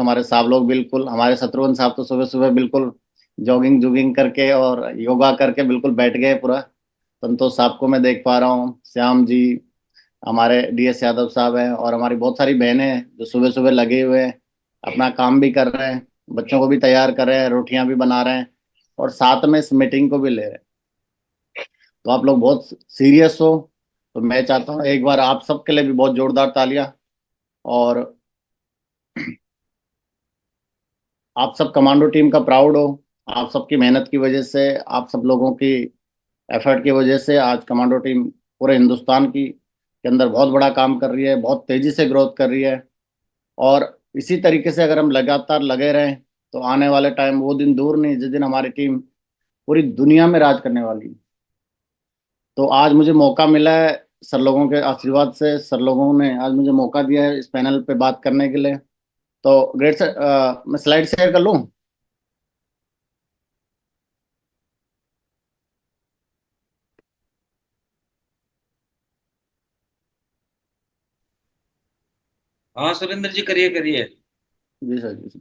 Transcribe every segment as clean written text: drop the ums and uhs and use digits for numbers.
कुछ हमारे साहब लोग, बिल्कुल हमारे शत्रुघ्न साहब तो सुबह सुबह बिल्कुल जॉगिंग जुगिंग करके और योगा करके बिल्कुल बैठ गए पूरा। संतोष साहब को मैं देख पा रहा हूँ, श्याम जी, हमारे DS यादव साहब हैं, और हमारी बहुत सारी बहनें हैं जो सुबह सुबह लगे हुए हैं, अपना काम भी कर रहे हैं, बच्चों को भी तैयार कर रहे हैं, रोटियां भी बना रहे हैं, और साथ में इस मीटिंग को भी ले रहे हैं। तो आप लोग बहुत सीरियस हो। तो मैं चाहता हूँ एक बार आप सबके लिए भी बहुत जोरदार तालियां। और आप सब कमांडो टीम का प्राउड हो। आप सबकी मेहनत की वजह से, आप सब लोगों की एफर्ट की वजह से आज कमांडो टीम पूरे हिंदुस्तान की के अंदर बहुत बड़ा काम कर रही है, बहुत तेजी से ग्रोथ कर रही है। और इसी तरीके से अगर हम लगातार लगे रहें तो आने वाले टाइम वो दिन दूर नहीं जिस दिन हमारी टीम पूरी दुनिया में राज करने वाली है। तो आज मुझे मौका मिला है, सर लोगों के आशीर्वाद से, सर लोगों ने आज मुझे मौका दिया है इस पैनल पे बात करने के लिए। तो ग्रेट सर, मैं स्लाइड शेयर कर लूँ? हाँ सुरेंद्र जी, करिए करिए। जी सर, जी सर।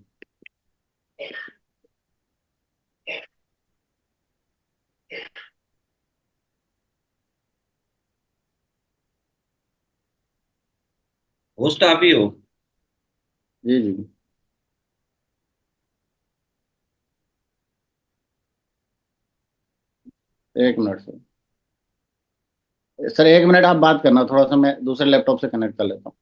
होस्ट आप ही हो? जी जी। 1 मिनट सर। सर 1 मिनट आप बात करना, थोड़ा सा मैं दूसरे लैपटॉप से कनेक्ट कर लेता हूँ।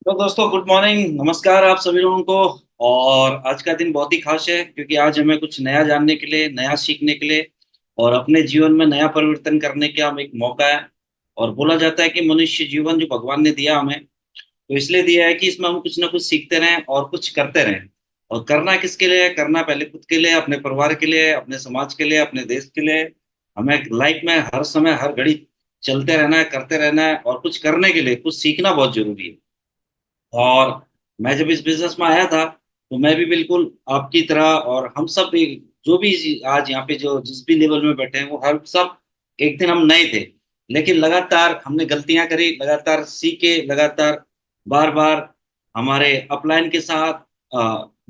तो दोस्तों, गुड मॉर्निंग, नमस्कार आप सभी लोगों को। और आज का दिन बहुत ही खास है क्योंकि आज हमें कुछ नया जानने के लिए, नया सीखने के लिए और अपने जीवन में नया परिवर्तन करने का हम एक मौका है। और बोला जाता है कि मनुष्य जीवन जो भगवान ने दिया हमें, तो इसलिए दिया है कि इसमें हम कुछ ना कुछ सीखते रहें और कुछ करते रहें। और करना किसके लिए है? करना पहले खुद के लिए, अपने परिवार के लिए, अपने समाज के लिए, अपने देश के लिए। हमें लाइफ में हर समय हर घड़ी चलते रहना है, करते रहना है, और कुछ करने के लिए कुछ सीखना बहुत जरूरी है। और मैं जब इस बिजनेस में आया था तो मैं भी बिल्कुल आपकी तरह, और हम सब भी, जो भी आज यहाँ पे जो जिस भी लेवल में बैठे हैं, वो हर सब एक दिन हम नए थे। लेकिन लगातार हमने गलतियां करी, लगातार सीखे, लगातार बार बार हमारे अपलाइन के साथ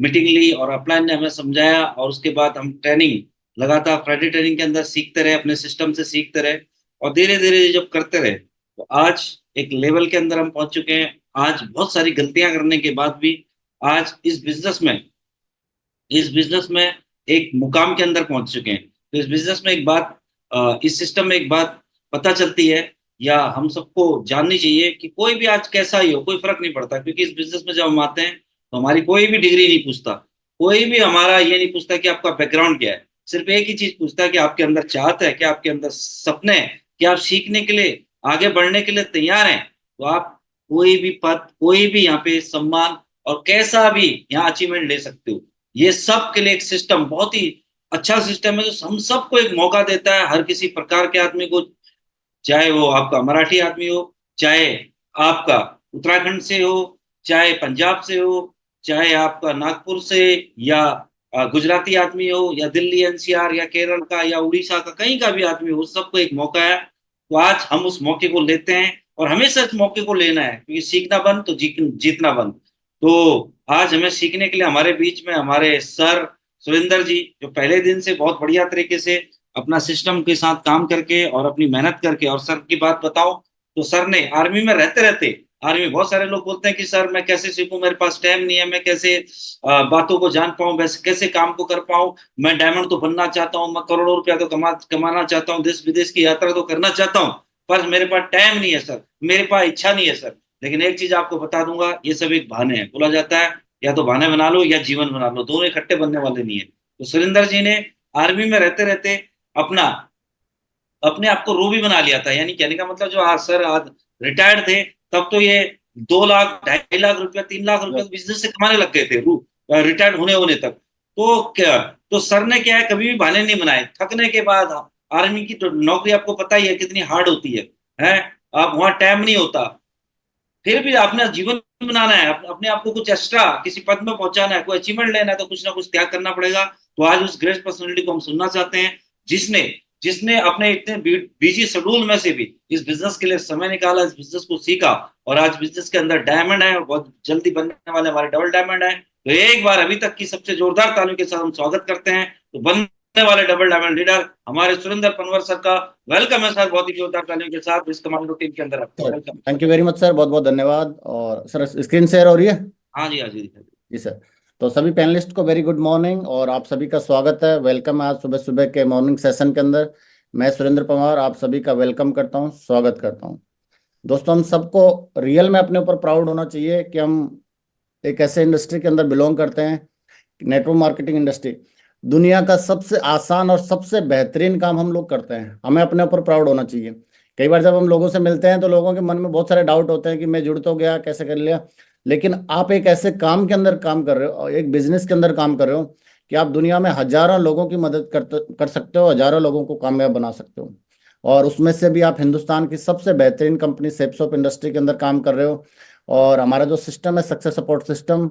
मीटिंग ली और अपलाइन ने हमें समझाया, और उसके बाद हम ट्रेनिंग लगातार फ्राइडे ट्रेनिंग के अंदर सीखते रहे, अपने सिस्टम से सीखते रहे। और धीरे धीरे जब करते रहे तो आज एक लेवल के अंदर हम पहुंच चुके हैं। आज बहुत सारी गलतियां करने के बाद भी आज इस बिजनेस में एक मुकाम के अंदर पहुंच चुके हैं। तो इस बिजनेस में एक बात, इस सिस्टम में एक बात पता चलती है, या हम सबको जाननी चाहिए, कि कोई भी आज कैसा ही हो, कोई फर्क नहीं पड़ता। क्योंकि इस बिजनेस में जब हम आते हैं तो हमारी कोई भी डिग्री नहीं पूछता, कोई भी हमारा ये नहीं पूछता कि आपका बैकग्राउंड क्या है। सिर्फ एक ही चीज पूछता है कि आपके अंदर चाहत है क्या, आपके अंदर सपने हैं, कि आप सीखने के लिए, आगे बढ़ने के लिए तैयार हैं। तो आप कोई भी पद, कोई भी यहाँ पे सम्मान और कैसा भी यहाँ अचीवमेंट ले सकते हो। ये सब के लिए एक सिस्टम, बहुत ही अच्छा सिस्टम है, जो हम सबको एक मौका देता है, हर किसी प्रकार के आदमी को। चाहे वो आपका मराठी आदमी हो, चाहे आपका उत्तराखंड से हो, चाहे पंजाब से हो, चाहे आपका नागपुर से, या गुजराती आदमी हो, या दिल्ली NCR या केरल का या उड़ीसा का, कहीं का भी आदमी हो, सबको एक मौका है। तो आज हम उस मौके को लेते हैं, और हमेशा इस मौके को लेना है, क्योंकि सीखना बंद तो जीतना बंद। तो आज हमें सीखने के लिए हमारे बीच में हमारे सर सुरेंद्र जी, जो पहले दिन से बहुत बढ़िया तरीके से अपना सिस्टम के साथ काम करके और अपनी मेहनत करके। और सर की बात बताओ तो सर ने आर्मी में रहते रहते, आर्मी में बहुत सारे लोग बोलते हैं कि सर मैं कैसे सीखूं, मेरे पास टाइम नहीं है, मैं कैसे बातों को जान पाऊं, वैसे कैसे काम को कर पाऊं। मैं डायमंड तो बनना चाहता हूं, मैं करोड़ों रुपया तो कमाना चाहता हूँ, देश विदेश की यात्रा तो करना चाहता हूँ, पर मेरे पास टाइम नहीं है सर, मेरे पास इच्छा नहीं है सर। लेकिन एक चीज आपको बता दूंगा, ये सब एक बहाने हैं। बोला जाता है या तो बहाने बना लो या जीवन बना लो, दोनों इकट्ठे बनने वाले नहीं है। तो सुरेंद्र जी ने आर्मी में रहते रहते अपना अपने आप को रो भी बना लिया था। यानी कहने का मतलब, जो आज सर आज रिटायर्ड थे, तब तो ये 2 लाख 2.5 लाख रुपया 3 लाख रुपया बिजनेस से कमाने लग गए थे, रिटायर्ड होने होने तक। तो क्या, तो सर ने क्या है, कभी भी बहाने नहीं बनाए। थकने के बाद, आर्मी की तो नौकरी आपको पता ही है कितनी हार्ड होती है। आप वहां टाइम नहीं होता, फिर भी अपना जीवन बनाना है, अपने आप को कुछ एक्स्ट्रा किसी पद में पहुंचाना है, कोई अचीवमेंट लेना है, तो कुछ ना कुछ त्याग करना पड़ेगा। तो आज उस ग्रेट पर्सनैलिटी को हम सुनना चाहते हैं, जिसने जिसने अपने इतने बिजी शेड्यूल में से भी इस बिजनेस के लिए समय निकाला, इस बिजनेस को सीखा, और आज बिजनेस के अंदर डायमंड है और बहुत जल्दी बनने वाले हमारे डबल डायमंड है। तो एक बार अभी तक की सबसे जोरदार तालियों के साथ हम स्वागत करते हैं तो बनने वाले डबल डायमंड लीडर हमारे सुरेंद्र पनवर सर का। वेलकम है सर, बहुत ही जोरदार तालियों के साथ इस कमांडो टीम के अंदर आपका sir welcome. Thank you very much sir, बहुत बहुत धन्यवाद। और सर स्क्रीन शेयर हो रही है? हाँ जी, हाँ जी, दिखाई जी सर। तो सभी पैनलिस्ट को वेरी गुड मॉर्निंग और आप सभी का स्वागत है, वेलकम है आज सुबह सुबह के मॉर्निंग सेशन के अंदर। मैं सुरेंद्र पवार आप सभी का वेलकम करता हूं, स्वागत करता हूं। दोस्तों, हम सबको रियल में अपने ऊपर प्राउड होना चाहिए कि हम एक ऐसे इंडस्ट्री के अंदर बिलोंग करते हैं, नेटवर्क मार्केटिंग इंडस्ट्री। दुनिया का सबसे आसान और सबसे बेहतरीन काम हम लोग करते हैं, हमें अपने ऊपर प्राउड होना चाहिए। कई बार जब हम लोगों से मिलते हैं तो लोगों के मन में बहुत सारे डाउट होते हैं कि मैं जुड़ तो गया, कैसे कर लिया। लेकिन आप एक ऐसे काम के अंदर काम कर रहे हो, एक बिजनेस के अंदर काम कर रहे हो कि आप दुनिया में हजारों लोगों की मदद कर सकते हो, हजारों लोगों को कामयाब बना सकते हो। और उसमें से भी आप हिंदुस्तान की सबसे बेहतरीन कंपनी सेप्सोप इंडस्ट्री के अंदर काम कर रहे हो। और हमारा जो सिस्टम है, सक्सेस सपोर्ट सिस्टम,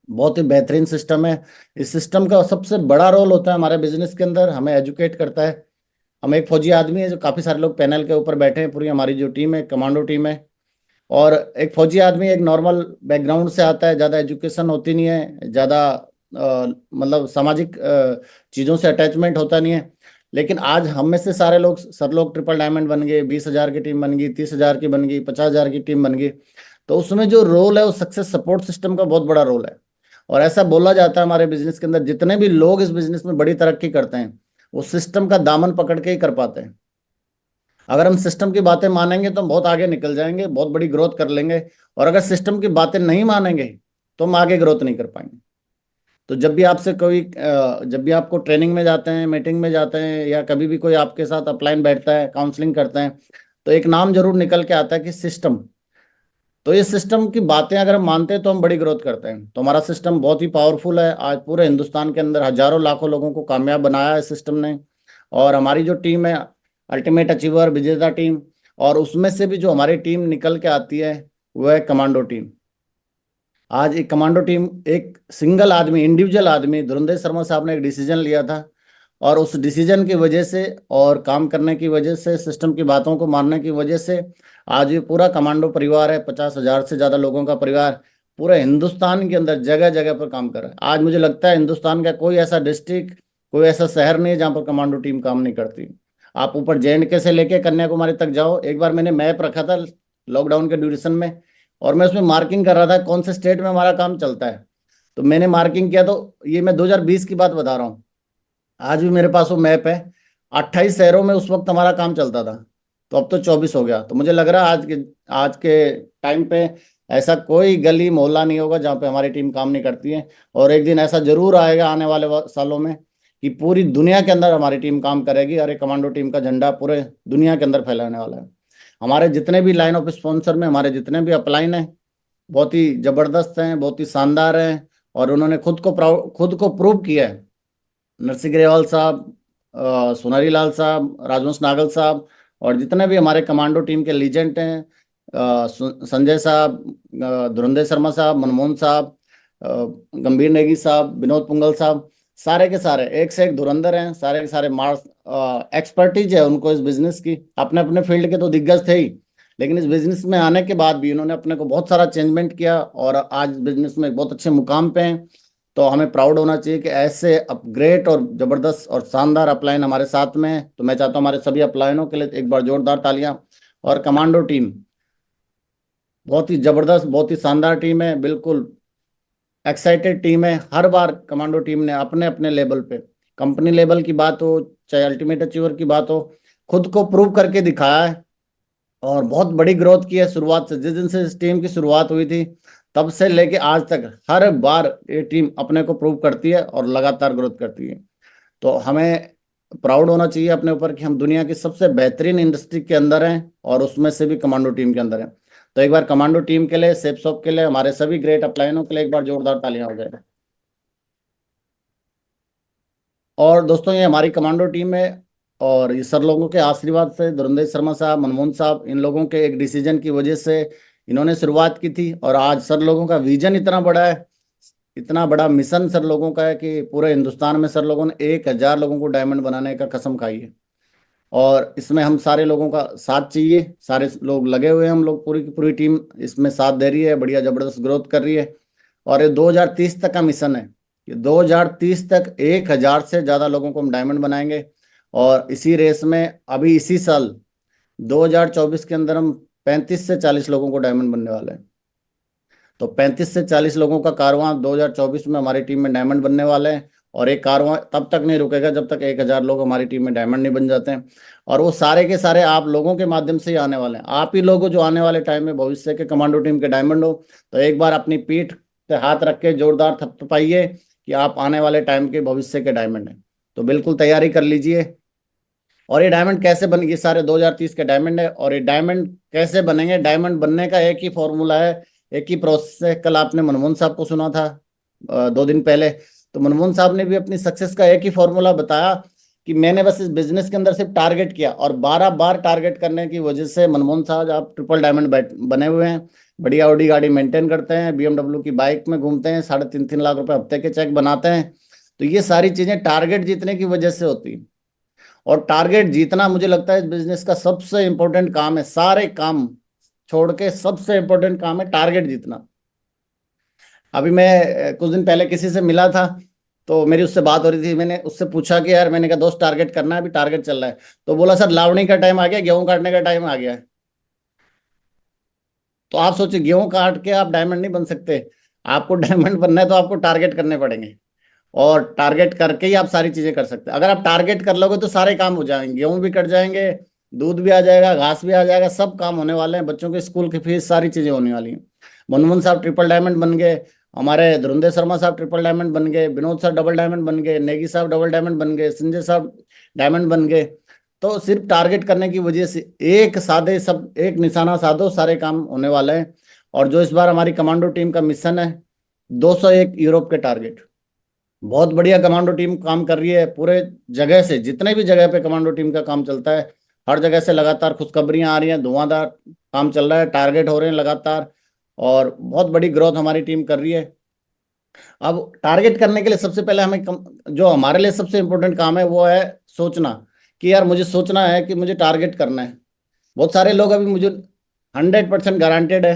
बहुत ही बेहतरीन सिस्टम है। इस सिस्टम का सबसे बड़ा रोल होता है हमारे बिजनेस के अंदर, हमें एजुकेट करता है। हम एक फौजी आदमी है, जो काफ़ी सारे लोग पैनल के ऊपर बैठे हैं, पूरी हमारी जो टीम है कमांडो टीम है। और एक फौजी आदमी एक नॉर्मल बैकग्राउंड से आता है, ज़्यादा एजुकेशन होती नहीं है, ज़्यादा मतलब सामाजिक चीज़ों से अटैचमेंट होता नहीं है। लेकिन आज हम में से सारे लोग, सर लोग ट्रिपल डायमंड बन गए, 20,000 की टीम बन गई, 30,000 की बन गई, 50,000 की टीम बन गई। तो उसमें जो रोल है वो सक्सेस सपोर्ट सिस्टम का बहुत बड़ा रोल है। और ऐसा बोला जाता है हमारे बिजनेस के अंदर, जितने भी लोग इस बिजनेस में बड़ी तरक्की करते हैं वो सिस्टम का दामन पकड़ के ही कर पाते हैं। अगर हम सिस्टम की बातें मानेंगे तो हम बहुत आगे निकल जाएंगे, बहुत बड़ी ग्रोथ कर लेंगे। और अगर सिस्टम की बातें नहीं मानेंगे तो हम आगे ग्रोथ नहीं कर पाएंगे। तो जब भी आपसे कोई जब भी आपको ट्रेनिंग में जाते हैं, मीटिंग में जाते हैं, या कभी भी कोई आपके साथ अपलाइन बैठता है, काउंसलिंग करते हैं, तो एक नाम जरूर निकल के आता है कि सिस्टम। तो ये सिस्टम की बातें अगर हम मानते हैं तो हम बड़ी ग्रोथ करते हैं। तो हमारा सिस्टम बहुत ही पावरफुल है, आज पूरे हिंदुस्तान के अंदर हजारों लाखों लोगों को कामयाब बनाया है सिस्टम ने। और हमारी जो टीम है, अल्टीमेट अचीवर विजेता टीम, और उसमें से भी जो हमारी टीम निकल के आती है वो है कमांडो टीम। आज एक कमांडो टीम, एक सिंगल आदमी, इंडिविजुअल आदमी धुरंधर शर्मा साहब ने एक डिसीजन लिया था, और उस डिसीजन की वजह से और काम करने की वजह से, सिस्टम की बातों को मानने की वजह से आज ये पूरा कमांडो परिवार है, 50,000 से ज़्यादा लोगों का परिवार पूरे हिंदुस्तान के अंदर जगह जगह पर काम कर रहा है। आज मुझे लगता है हिंदुस्तान का कोई ऐसा डिस्ट्रिक्ट, कोई ऐसा शहर नहीं है जहाँ पर कमांडो टीम काम नहीं करती। आप ऊपर JNK से लेके कन्याकुमारी तक जाओ, एक बार मैंने मैप रखा था लॉकडाउन के ड्यूरेशन में, और मैं उसमें मार्किंग कर रहा था कौन से स्टेट में हमारा काम चलता है। तो मैंने मार्किंग किया, तो ये मैं 2020 की बात बता रहा हूँ, आज भी मेरे पास वो मैप है। 28 शहरों में उस वक्त हमारा काम चलता था, तो अब तो 24 हो गया। तो मुझे लग रहा है आज के टाइम पे ऐसा कोई गली मोहल्ला नहीं होगा जहाँ पे हमारी टीम काम नहीं करती है। और एक दिन ऐसा जरूर आएगा आने वाले सालों में कि पूरी दुनिया के अंदर हमारी टीम काम करेगी, और एक कमांडो टीम का झंडा पूरे दुनिया के अंदर फैलाने वाला है। हमारे जितने भी लाइन ऑफ स्पॉन्सर में, हमारे जितने भी अपलाइन हैं, बहुत ही जबरदस्त हैं, बहुत ही शानदार हैं। और उन्होंने खुद को प्रूव किया है। नरसिंह ग्रेवाल साहब, सोनारी लाल साहब, राजवंश नागल साहब, और जितने भी हमारे कमांडो टीम के लीजेंड हैं, संजय साहब, धुरंधर शर्मा साहब, मनमोहन साहब, अ, गंभीर नेगी साहब, विनोद पुंगल साहब, सारे के सारे एक से एक धुरंधर हैं, सारे के सारे मार्स एक्सपर्टीज है उनको इस बिजनेस की। अपने अपने फील्ड के तो दिग्गज थे ही, लेकिन इस बिजनेस में आने के बाद भी इन्होंने अपने को बहुत सारा चेंजमेंट किया, और आज बिजनेस में एक बहुत अच्छे मुकाम पे हैं। तो हमें प्राउड होना चाहिए कि ऐसे अपग्रेड और जबरदस्त और शानदार अपलाइन हमारे साथ में है। तो मैं चाहता हूँ हमारे सभी अपलाइनों के लिए एक बार जोरदार तालियां। और कमांडो टीम बहुत ही जबरदस्त, बहुत ही शानदार टीम है, बिल्कुल एक्साइटेड टीम है। हर बार कमांडो टीम ने अपने अपने लेवल पे, कंपनी लेवल की बात हो चाहे अल्टीमेट अचीवर की बात हो, खुद को प्रूव करके दिखाया है। और बहुत बड़ी ग्रोथ की है शुरुआत से, जिस दिन से इस टीम की शुरुआत हुई थी तब से लेके आज तक हर बार ये टीम अपने को प्रूव करती है और लगातार ग्रोथ करती है। तो हमें प्राउड होना चाहिए अपने ऊपर कि हम दुनिया की सबसे बेहतरीन इंडस्ट्री के अंदर हैं, और उसमें से भी कमांडो टीम के अंदर हैं। तो एक बार कमांडो टीम के लिए, सेप्सॉप के लिए, हमारे सभी ग्रेट अपलाइनों के लिए एक बार जोरदार तालियां हो जाए। और दोस्तों, ये हमारी कमांडो टीम है, और ये सर लोगों के आशीर्वाद से, धुरंधर शर्मा साहब, मनमोहन साहब, इन लोगों के एक डिसीजन की वजह से इन्होंने शुरुआत की थी। और आज सर लोगों का विजन इतना बड़ा है, इतना बड़ा मिशन सर लोगों का है कि पूरे हिंदुस्तान में सर लोगों ने 1,000 लोगों को डायमंड बनाने का कसम खाई है। और इसमें हम सारे लोगों का साथ चाहिए, सारे लोग लगे हुए हैं, हम लोग पूरी की पूरी टीम इसमें साथ दे रही है, बढ़िया जबरदस्त ग्रोथ कर रही है। और ये 2030 तक का मिशन है कि 2030 तक 1,000 से ज़्यादा लोगों को हम डायमंड बनाएंगे। और इसी रेस में अभी इसी साल 2024 के अंदर हम 35 से 40 लोगों को डायमंड बनने वाले हैं। तो 35 से 40 लोगों का कारवां 2024 में हमारी टीम में डायमंड बनने वाले हैं। और एक कारवां तब तक नहीं रुकेगा जब तक 1,000 लोग हमारी टीम में डायमंड नहीं बन जाते हैं। और वो सारे के सारे आप लोगों के माध्यम से ही आने वाले हैं। आप ही लोग जो आने वाले टाइम में भविष्य के कमांडो टीम के डायमंड हो। तो एक बार अपनी पीठ पे हाथ रख के जोरदार थपथपाइए कि आप आने वाले टाइम के भविष्य के डायमंड हैं। तो बिल्कुल तैयारी कर लीजिए। और ये डायमंड कैसे बन, ये सारे 2030 के डायमंड है। और ये डायमंड कैसे बनेंगे, डायमंड बनने का एक ही फॉर्मूला है, एक ही प्रोसेस है। कल आपने मनमोहन साहब को सुना था 2 दिन पहले। तो मनमोहन साहब ने भी अपनी सक्सेस का एक ही फॉर्मूला बताया कि मैंने बस इस बिजनेस के अंदर सिर्फ टारगेट किया, और 12 बार टारगेट करने की वजह से मनमोहन साहब आप ट्रिपल डायमंड बने हुए हैं। बढ़िया ऑडी गाड़ी मेंटेन करते हैं, BMW की बाइक में घूमते हैं, 3.5 लाख रुपए हफ्ते के चेक बनाते हैं। तो ये सारी चीजें टारगेट जीतने की वजह से होती है। और टारगेट जीतना मुझे लगता है इस बिजनेस का सबसे इंपॉर्टेंट काम है। सारे काम छोड़ के सबसे इंपॉर्टेंट काम है टारगेट जीतना। अभी मैं कुछ दिन पहले किसी से मिला था, तो मेरी उससे बात हो रही थी। मैंने उससे पूछा कि यार, मैंने कहा दोस्त टारगेट करना है, अभी टारगेट चल रहा है। तो बोला सर लावणी का टाइम आ गया, गेहूं काटने का टाइम आ गया है। तो आप सोचिए, गेहूं काट के आप डायमंड नहीं बन सकते। आपको डायमंड बनना है तो आपको टारगेट करने पड़ेंगे। और टारगेट करके ही आप सारी चीजें कर सकते हैं। अगर आप टारगेट कर लोगे तो सारे काम हो जाएंगे, गेहूं भी कट जाएंगे, दूध भी आ जाएगा, घास भी आ जाएगा, सब काम होने वाले हैं, बच्चों के स्कूल की फीस, सारी चीजें होने वाली हैं। मनमोहन साहब ट्रिपल डायमंड बन गए, हमारे धुरंधर शर्मा साहब ट्रिपल डायमंड बन गए, विनोद साहब डबल डायमंड बन गए, नेगी साहब डबल डायमंड बन गए, संजय साहब डायमंड बन गए। तो सिर्फ टारगेट करने की वजह से, एक साधे सब एक निशाना साधो, सारे काम होने वाले हैं। और जो इस बार हमारी कमांडो टीम का मिशन है, 201 यूरोप के टारगेट। बहुत बढ़िया कमांडो टीम काम कर रही है पूरे जगह से, जितने भी जगह पे कमांडो टीम का काम चलता है, हर जगह से लगातार खुशखबरियां आ रही हैं, धुआंधार काम चल रहा है, टारगेट हो रहे हैं लगातार। और बहुत बड़ी ग्रोथ हमारी टीम कर रही है। अब टारगेट करने के लिए सबसे पहले जो हमारे लिए सबसे इंपॉर्टेंट काम है वो है सोचना, कि यार मुझे सोचना है कि मुझे टारगेट करना है। बहुत सारे लोग, अभी मुझे 100% गारंटेड है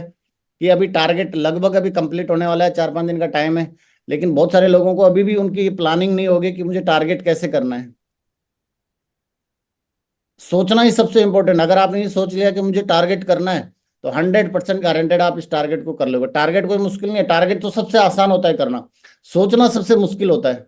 कि अभी टारगेट लगभग अभी कंप्लीट होने वाला है, 4-5 दिन का टाइम है। लेकिन बहुत सारे लोगों को अभी भी उनकी प्लानिंग नहीं होगी कि मुझे टारगेट कैसे करना है। सोचना ही सबसे इंपॉर्टेंट। अगर आपने ये सोच लिया कि मुझे टारगेट करना है, तो 100% गारंटेड आप इस टारगेट को कर लोगे। टारगेट कोई मुश्किल नहीं है, टारगेट तो सबसे आसान होता है करना, सोचना सबसे मुश्किल होता है।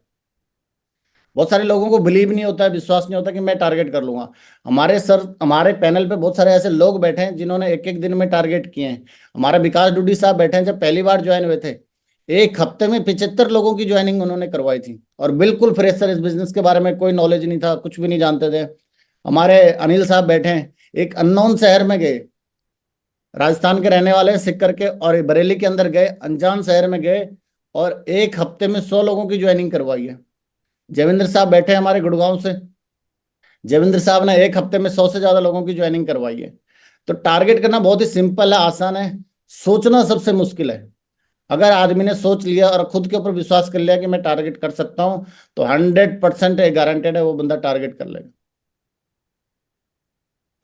बहुत सारे लोगों को बिलीव नहीं होता है, विश्वास नहीं होता कि मैं टारगेट कर लूंगा। हमारे पैनल पे बहुत सारे ऐसे लोग बैठे हैं जिन्होंने एक एक दिन में टारगेट किए हैं। हमारा विकास डूडी साहब बैठे हैं, जब पहली बार ज्वाइन हुए थे, एक हफ्ते में 75 लोगों की ज्वाइनिंग उन्होंने करवाई थी। और बिल्कुल फ्रेशर, इस बिजनेस के बारे में कोई नॉलेज नहीं था, कुछ भी नहीं जानते थे। हमारे अनिल साहब बैठे हैं, एक अननोन शहर में गए, राजस्थान के रहने वाले हैं, सिक्कर के, और बरेली के अंदर गए, अनजान शहर में गए, और एक हफ्ते में 100 लोगों की ज्वाइनिंग करवाई है। जयविंद्र साहब बैठे हैं हमारे गुड़गांव से, जयविंद्र साहब ने एक हफ्ते में 100 से ज्यादा लोगों की ज्वाइनिंग करवाई है। तो टारगेट करना बहुत ही सिंपल है, आसान है। सोचना सबसे मुश्किल है। अगर आदमी ने सोच लिया और खुद के ऊपर विश्वास कर लिया कि मैं टारगेट कर सकता हूं, तो 100% गारंटेड है वो बंदा टारगेट कर लेगा,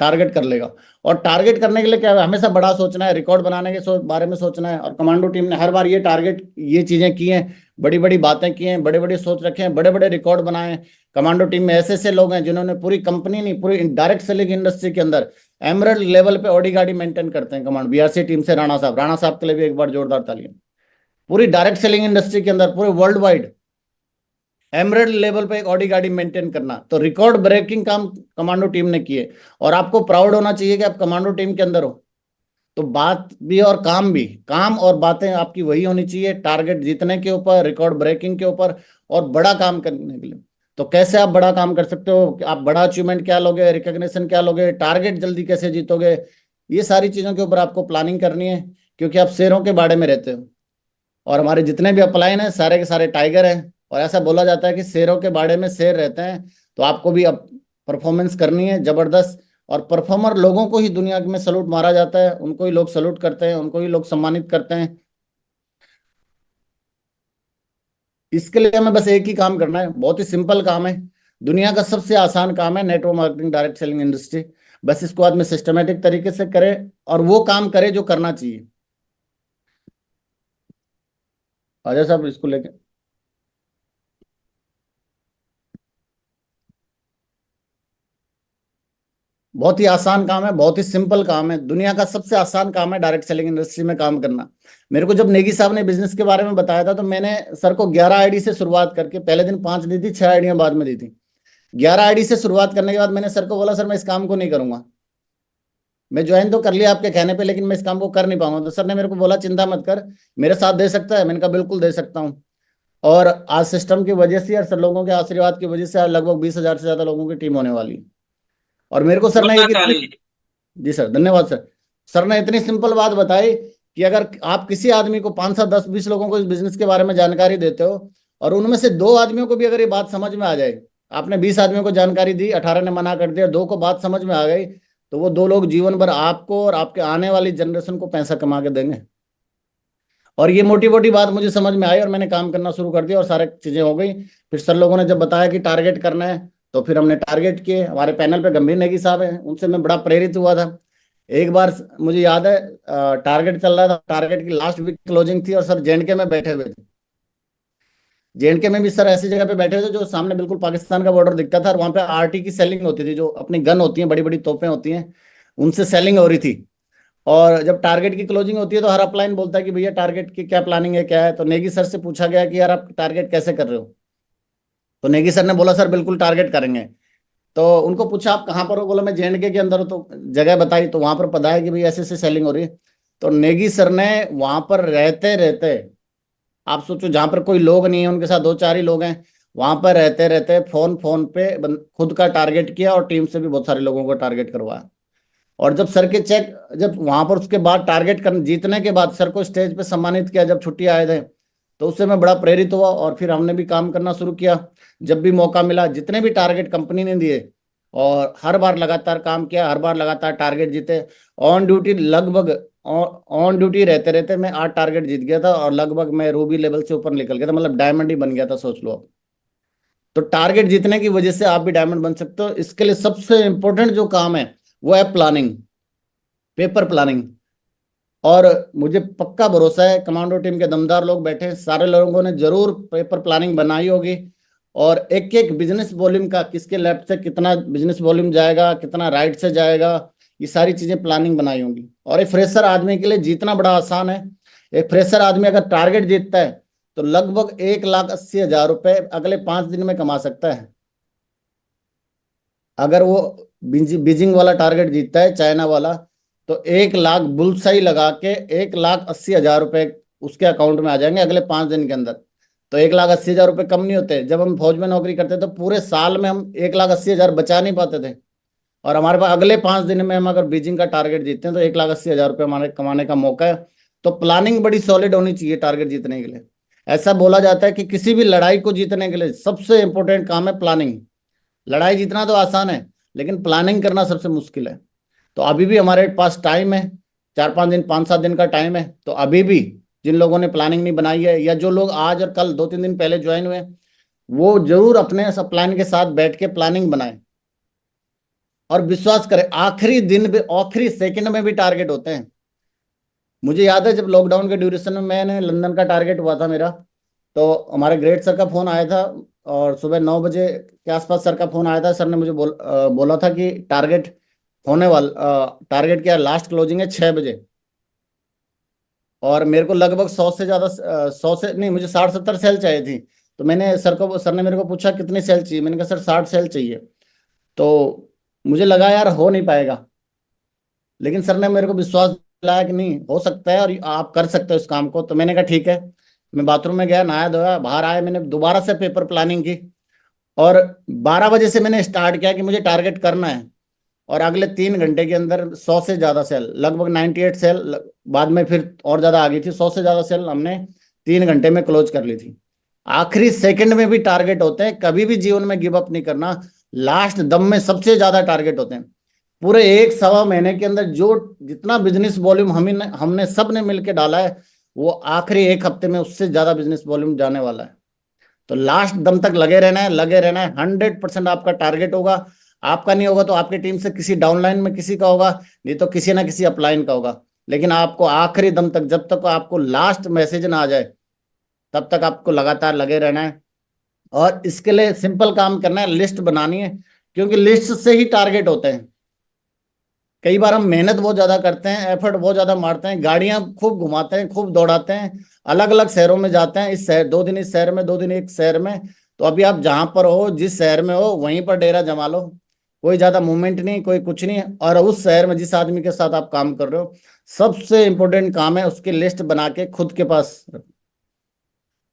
टारगेट कर लेगा। और टारगेट करने के लिए क्या है, हमेशा बड़ा सोचना है, रिकॉर्ड बनाने के बारे में सोचना है। और कमांडो टीम ने हर बार ये चीजें की हैं, बड़ी बड़ी बातें की हैं, बड़े बड़े सोच रखे हैं, बड़े बड़े रिकॉर्ड बनाए हैं। कमांडो टीम में ऐसे ऐसे लोग हैं जिन्होंने पूरी कंपनी नहीं, पूरी डायरेक्ट सेलिंग इंडस्ट्री के अंदर एमरल्ड लेवल पे ऑडी गाड़ी मेंटेन करते हैं। कमांड BRC टीम से राणा साहब के लिए भी एक बार जोरदार तालियां। पूरी डायरेक्ट सेलिंग इंडस्ट्री के अंदर पूरे वर्ल्ड वाइड एमरेड लेवल पे एक ऑडी गाड़ी मेंटेन करना, तो रिकॉर्ड ब्रेकिंग काम कमांडो टीम ने किए। और आपको प्राउड होना चाहिए कि आप कमांडो टीम के अंदर हो। तो बात भी और काम भी, काम और बातें आपकी वही होनी चाहिए, टारगेट जीतने के ऊपर, रिकॉर्ड ब्रेकिंग के ऊपर, और बड़ा काम करने के लिए। तो कैसे आप बड़ा काम कर सकते हो, कि आप बड़ा अचीवमेंट क्या लोगे, रिकॉग्निशन क्या लोगे, टारगेट जल्दी कैसे जीतोगे, ये सारी चीजों के ऊपर आपको प्लानिंग करनी है। क्योंकि आप शेरों के बाड़े में रहते हो, और हमारे जितने भी अपलाइन हैं सारे के सारे टाइगर हैं। और ऐसा बोला जाता है कि शेरों के बाड़े में शेर रहते हैं। तो आपको भी अब परफॉर्मेंस करनी है जबरदस्त। और परफॉर्मर लोगों को ही दुनिया में सलूट मारा जाता है, उनको ही लोग सलूट करते हैं, उनको ही लोग सम्मानित करते हैं। इसके लिए हमें बस एक ही काम करना है, बहुत ही सिंपल काम है। दुनिया का सबसे आसान काम है network marketing, direct selling industry. बस इसको आदमी सिस्टमेटिक तरीके से करे और वो काम करे जो करना चाहिए। अजय साहब इसको लेके। बहुत ही आसान काम है, बहुत ही सिंपल काम है, दुनिया का सबसे आसान काम है डायरेक्ट सेलिंग इंडस्ट्री में काम करना। मेरे को जब नेगी साहब ने बिजनेस के बारे में बताया था तो मैंने सर को 11 आईडी से शुरुआत करके, पहले दिन 5 दी थी, 6 आईडियां बाद में दी थी। 11 आईडी से शुरुआत करने के बाद मैंने सर को बोला सर मैं इस काम को नहीं करूंगा, मैं ज्वाइन तो कर लिया आपके कहने पे लेकिन मैं इस काम को कर नहीं पाऊंगा। तो सर ने मेरे को बोला चिंता मत कर, मेरे साथ दे सकता है? मैंने कहा बिल्कुल दे सकता हूँ। और आज सिस्टम की वजह से और सर लोगों के आशीर्वाद की वजह से आज लगभग 20,000 से ज्यादा लोगों की टीम होने वाली है। और मेरे को सर ने जोरदार एक इतनी, ताली। जी सर धन्यवाद सर। सर ने इतनी सिंपल बात बताई कि अगर आप किसी आदमी को 5 7 10 20 लोगों को इस बिजनेस के बारे में जानकारी देते हो और उनमें से 2 आदमियों को भी अगर ये बात समझ में आ जाए, आपने 20 आदमियों को जानकारी दी, 18 ने मना कर दिया, 2 को बात समझ में आ गई, तो वो 2 लोग जीवन भर आपको और आपके आने वाली जनरेशन को पैसा कमा के देंगे। और ये मोटी मोटी बात मुझे समझ में आई और मैंने काम करना शुरू कर दिया और सारी चीजें हो गई। फिर सर लोगों ने जब बताया कि टारगेट करना है तो फिर हमने टारगेट किए। हमारे पैनल पे गंभीर नेगी साहब हैं, उनसे मैं बड़ा प्रेरित हुआ था। एक बार मुझे याद है टारगेट चल रहा था, टारगेट की लास्ट वीक क्लोजिंग थी और सर जेएंडके में बैठे हुए थे। जेएंडके में भी सर ऐसी जगह पे बैठे हुए थे जो सामने बिल्कुल पाकिस्तान का बॉर्डर दिखता था और वहां पे आरटी की सेलिंग होती थी, जो अपनी गन होती है, बड़ी बड़ी तोपें होती हैं, उनसे सेलिंग हो रही थी। और जब टारगेट की क्लोजिंग होती है तो हर अपलाइन बोलता है कि भैया टारगेट की क्या प्लानिंग है, क्या है। तो नेगी सर से पूछा गया कि यार आप टारगेट कैसे कर रहे हो? तो नेगी सर ने बोला सर बिल्कुल टारगेट करेंगे। तो उनको पूछा आप कहाँ पर हो? बोला मैं जेएंडके के अंदर हूँ। तो जगह बताई तो वहां पर पता है कि भाई ऐसे ऐसे सेलिंग हो रही है। तो नेगी सर ने वहां पर रहते रहते, आप सोचो जहां पर कोई लोग नहीं है, उनके साथ 2 4 ही लोग हैं, वहां पर रहते रहते फोन फोन पे खुद का टारगेट किया और टीम से भी बहुत सारे लोगों को टारगेट करवाया। और जब सर के चेक, जब वहां पर उसके बाद टारगेट कर जीतने के बाद सर को स्टेज पे सम्मानित किया जब छुट्टी आए थे, तो उससे मैं बड़ा प्रेरित हुआ और फिर हमने भी काम करना शुरू किया। जब भी मौका मिला, जितने भी टारगेट कंपनी ने दिए, और हर बार लगातार काम किया, हर बार लगातार टारगेट जीते। ऑन ड्यूटी लगभग, ऑन ड्यूटी रहते रहते मैं 8 टारगेट जीत गया था और लगभग मैं रूबी लेवल से ऊपर निकल गया था, मतलब डायमंड ही बन गया था, सोच लो आप। तो टारगेट जीतने की वजह से आप भी डायमंड बन सकते हो। इसके लिए सबसे इंपॉर्टेंट जो काम है वो है प्लानिंग, पेपर प्लानिंग। और मुझे पक्का भरोसा है कमांडो टीम के दमदार लोग बैठे हैं, सारे लोगों ने जरूर पेपर प्लानिंग बनाई होगी। और एक एक बिजनेस वॉल्यूम का, किसके लेफ्ट से कितना बिजनेस वॉल्यूम जाएगा, कितना राइट से जाएगा, ये सारी चीजें प्लानिंग बनाई होंगी। और एक फ्रेशर आदमी के लिए जीतना बड़ा आसान है। एक फ्रेशर आदमी अगर टारगेट जीतता है तो लगभग 1,80,000 रुपए अगले 5 दिन में कमा सकता है। अगर वो बीजिंग वाला टारगेट जीतता है, चाइना वाला, तो 1 लाख बुलसाई लगा के 1,80,000 रुपए उसके अकाउंट में आ जाएंगे अगले 5 दिन के अंदर। तो 1,80,000 रुपए कम नहीं होते। जब हम फौज में नौकरी करते तो पूरे साल में हम 1,80,000 बचा नहीं पाते थे। और हमारे पास अगले 5 दिन में हम अगर बीजिंग का टारगेट जीतते हैं तो 1,80,000 रुपये हमारे कमाने का मौका है। तो प्लानिंग बड़ी सॉलिड होनी चाहिए टारगेट जीतने के लिए। ऐसा बोला जाता है कि किसी भी लड़ाई को जीतने के लिए सबसे इंपॉर्टेंट काम है प्लानिंग। लड़ाई जीतना तो आसान है लेकिन प्लानिंग करना सबसे मुश्किल है। तो अभी भी हमारे पास टाइम है, 4 5 दिन, 5 7 दिन का टाइम है। तो अभी भी जिन लोगों ने प्लानिंग नहीं बनाई है, या जो लोग आज और कल 2 3 दिन पहले ज्वाइन हुए, वो जरूर अपने सब प्लान के साथ बैठ के प्लानिंग बनाएं। और विश्वास करें आखिरी दिन भी, आखिरी सेकंड में भी टारगेट होते हैं। मुझे याद है जब लॉकडाउन के ड्यूरेशन में मैंने लंदन का टारगेट हुआ था मेरा, तो हमारे ग्रेट सर का फोन आया था और सुबह 9 बजे के आसपास सर का फोन आया था। सर ने मुझे बोला था कि टारगेट होने वाला, टारगेट क्या, लास्ट क्लोजिंग है 6 बजे। और मेरे को लगभग 100 से ज्यादा, 100 से नहीं, मुझे 60 70 सेल चाहिए थी। तो मैंने सर ने मेरे को पूछा कितनी सेल चाहिए, मैंने कहा सर 60 सेल चाहिए। तो मुझे लगा यार हो नहीं पाएगा, लेकिन सर ने मेरे को विश्वास दिलाया कि नहीं हो सकता है और आप कर सकते हो इस काम को। तो मैंने कहा ठीक है। मैं बाथरूम में गया, नहाया धोया, बाहर आया, मैंने दोबारा से पेपर प्लानिंग की और 12 बजे से मैंने स्टार्ट किया कि मुझे टारगेट करना है। और अगले 3 घंटे के अंदर 100 से ज्यादा सेल, लगभग 98 सेल, बाद में फिर और ज्यादा आ गई थी, 100 से ज्यादा सेल हमने 3 घंटे में क्लोज कर ली थी। आखिरी सेकंड में भी टारगेट होते हैं, कभी भी जीवन में गिव अप नहीं करना। लास्ट दम में सबसे ज्यादा टारगेट होते हैं। पूरे 1 सवा महीने के अंदर जो जितना बिजनेस वॉल्यूम हमने हमने सब ने मिलकर डाला है, वो आखिरी 1 हफ्ते में उससे ज्यादा बिजनेस वॉल्यूम जाने वाला है। तो लास्ट दम तक लगे रहना है, लगे रहना है। 100% आपका टारगेट होगा। आपका नहीं होगा तो आपकी टीम से किसी डाउनलाइन में किसी का होगा, नहीं तो किसी ना किसी अपलाइन का होगा। लेकिन आपको आखिरी दम तक, जब तक आपको लास्ट मैसेज ना आ जाए, तब तक आपको लगातार लगे रहना है। और इसके लिए सिंपल काम करना है, लिस्ट बनानी है, क्योंकि लिस्ट से ही टारगेट होते हैं। कई बार हम मेहनत बहुत ज्यादा करते हैं, एफर्ट बहुत ज्यादा मारते हैं, गाड़ियां खूब घुमाते हैं, खूब दौड़ाते हैं, अलग अलग शहरों में जाते हैं, इस शहर 2 दिन इस शहर में, 2 दिन एक शहर में। तो अभी आप जहां पर हो, जिस शहर में हो, वहीं पर डेरा जमा लो। कोई ज्यादा मूवमेंट नहीं, कोई कुछ नहीं। और उस शहर में जिस आदमी के साथ आप काम कर रहे हो, सबसे इंपॉर्टेंट काम है उसकी लिस्ट बना के खुद के पास।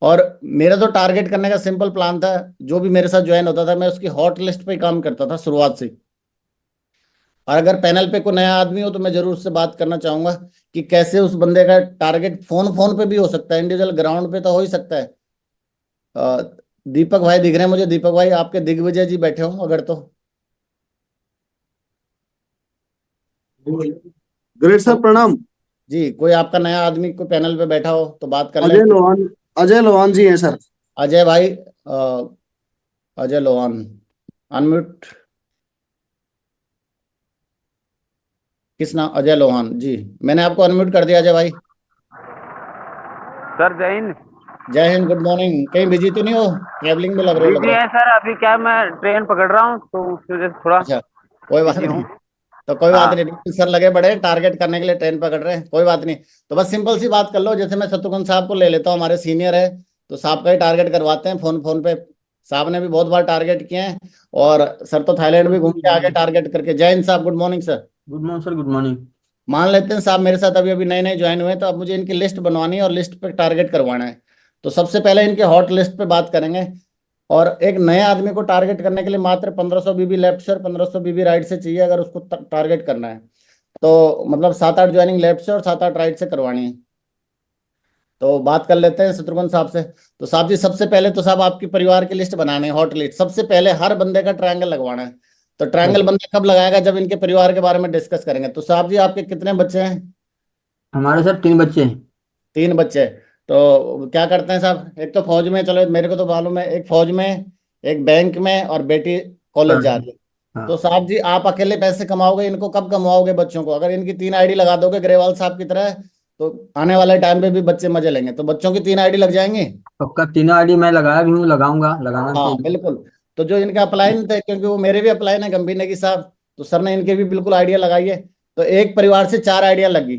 और मेरा तो टारगेट करने का सिंपल प्लान था। जो भी मेरे साथ ज्वाइन होता था, मैं उसकी हॉट लिस्ट पे ही काम करता था शुरुआत से। और अगर पैनल पे कोई नया आदमी हो तो मैं जरूर उससे बात करना चाहूंगा कि कैसे उस बंदे का टारगेट फोन फोन पे भी हो सकता है, इंडिविजुअल ग्राउंड पे तो हो ही सकता है। अ, दीपक भाई दिख रहे हैं मुझे। दीपक भाई आपके दिग्विजय जी बैठे हो अगर तो। ग्रेट सर, तो प्रणाम। जी, कोई आपका नया आदमी कोई पैनल पे बैठा हो तो बात कर लें। अजय लोहान। अजय लोहान जी हैं सर। अजय भाई, अजय लोहान, अनम्यूट। किस नाम? अजय लोहान जी। मैंने आपको अनम्यूट कर दिया अजय भाई। सर जय हिंद। जय हिंद, गुड मॉर्निंग। कहीं बिजी तो नहीं हो? ट्रैवलिंग में लग रहे हो, लग बिजी रहा है। है सर, अभी क्या मैं ट्रेन पकड़ रहा हूँ तो उस वजह से थोड़ा अच्छा, कोई बात बिजी हूँ। नहीं। तो कोई बात हाँ। नहीं, बिल्कुल सर लगे बड़े टारगेट करने के लिए, ट्रेन पकड़ रहे हैं, कोई बात नहीं। तो बस सिंपल सी बात कर लो। जैसे मैं शत्रुघ्न साहब को ले लेता हूँ, हमारे सीनियर है, तो साहब का ही टारगेट करवाते हैं फोन फोन पे। साहब ने भी बहुत बार टारगेट किए हैं। और सर तो थाईलैंड भी घूम के आगे टारगेट करके। जय हिंद साहब, good morning sir. Good morning sir, good morning. मान लेते हैं साहब मेरे साथ अभी अभी नए नए ज्वाइन हुए हैं, तो अब मुझे इनकी लिस्ट बनवानी है और लिस्ट पे टारगेट करवाना है। तो सबसे पहले इनके हॉट लिस्ट पे बात करेंगे। और एक नए आदमी को टारगेट करने के लिए मात्र 1500 बीबी लेफ्ट से और 1500 बीबी राइट से चाहिए, अगर उसको टारगेट करना है। तो मतलब 7-8 ज्वाइनिंग लेफ्ट से और 7-8 राइट से करवानी है। तो बात कर लेते हैं शत्रुघ्न साहब से। तो साहब जी, सबसे पहले तो साहब आपकी परिवार की लिस्ट बनानी है, हॉट लिस्ट। सबसे पहले हर बंदे का ट्रायंगल लगवाना है। तो ट्रायंगल बंदा कब लगाएगा? जब इनके परिवार के बारे में डिस्कस करेंगे। तो साहब जी, आपके कितने बच्चे हैं? हमारे सर 3 बच्चे हैं। 3 बच्चे। तो क्या करते हैं साहब? एक तो फौज में, चलो मेरे को तो मालूम है, एक फौज में, एक बैंक में, और बेटी कॉलेज जा रही है। तो हाँ। साहब जी, आप अकेले पैसे कमाओगे? इनको कब कमाओगे बच्चों को? अगर इनकी 3 आईडी लगा दोगे ग्रेवाल साहब की तरह, तो आने वाले टाइम पे भी बच्चे मजे लेंगे। तो बच्चों की 3 आईडी लग जाएंगी। पक्का तीनों आईडी मैं लगाया भी हूँ, लगाऊंगा, लगाना हाँ चाहिए। बिल्कुल। तो जो इनके अपलाइन थे, क्योंकि वो मेरे भी अपलाइन है, गंभीर नेगी साहब, तो सर ने इनके भी बिल्कुल आइडिया लगाई है। तो एक परिवार से 4 आइडिया लगी।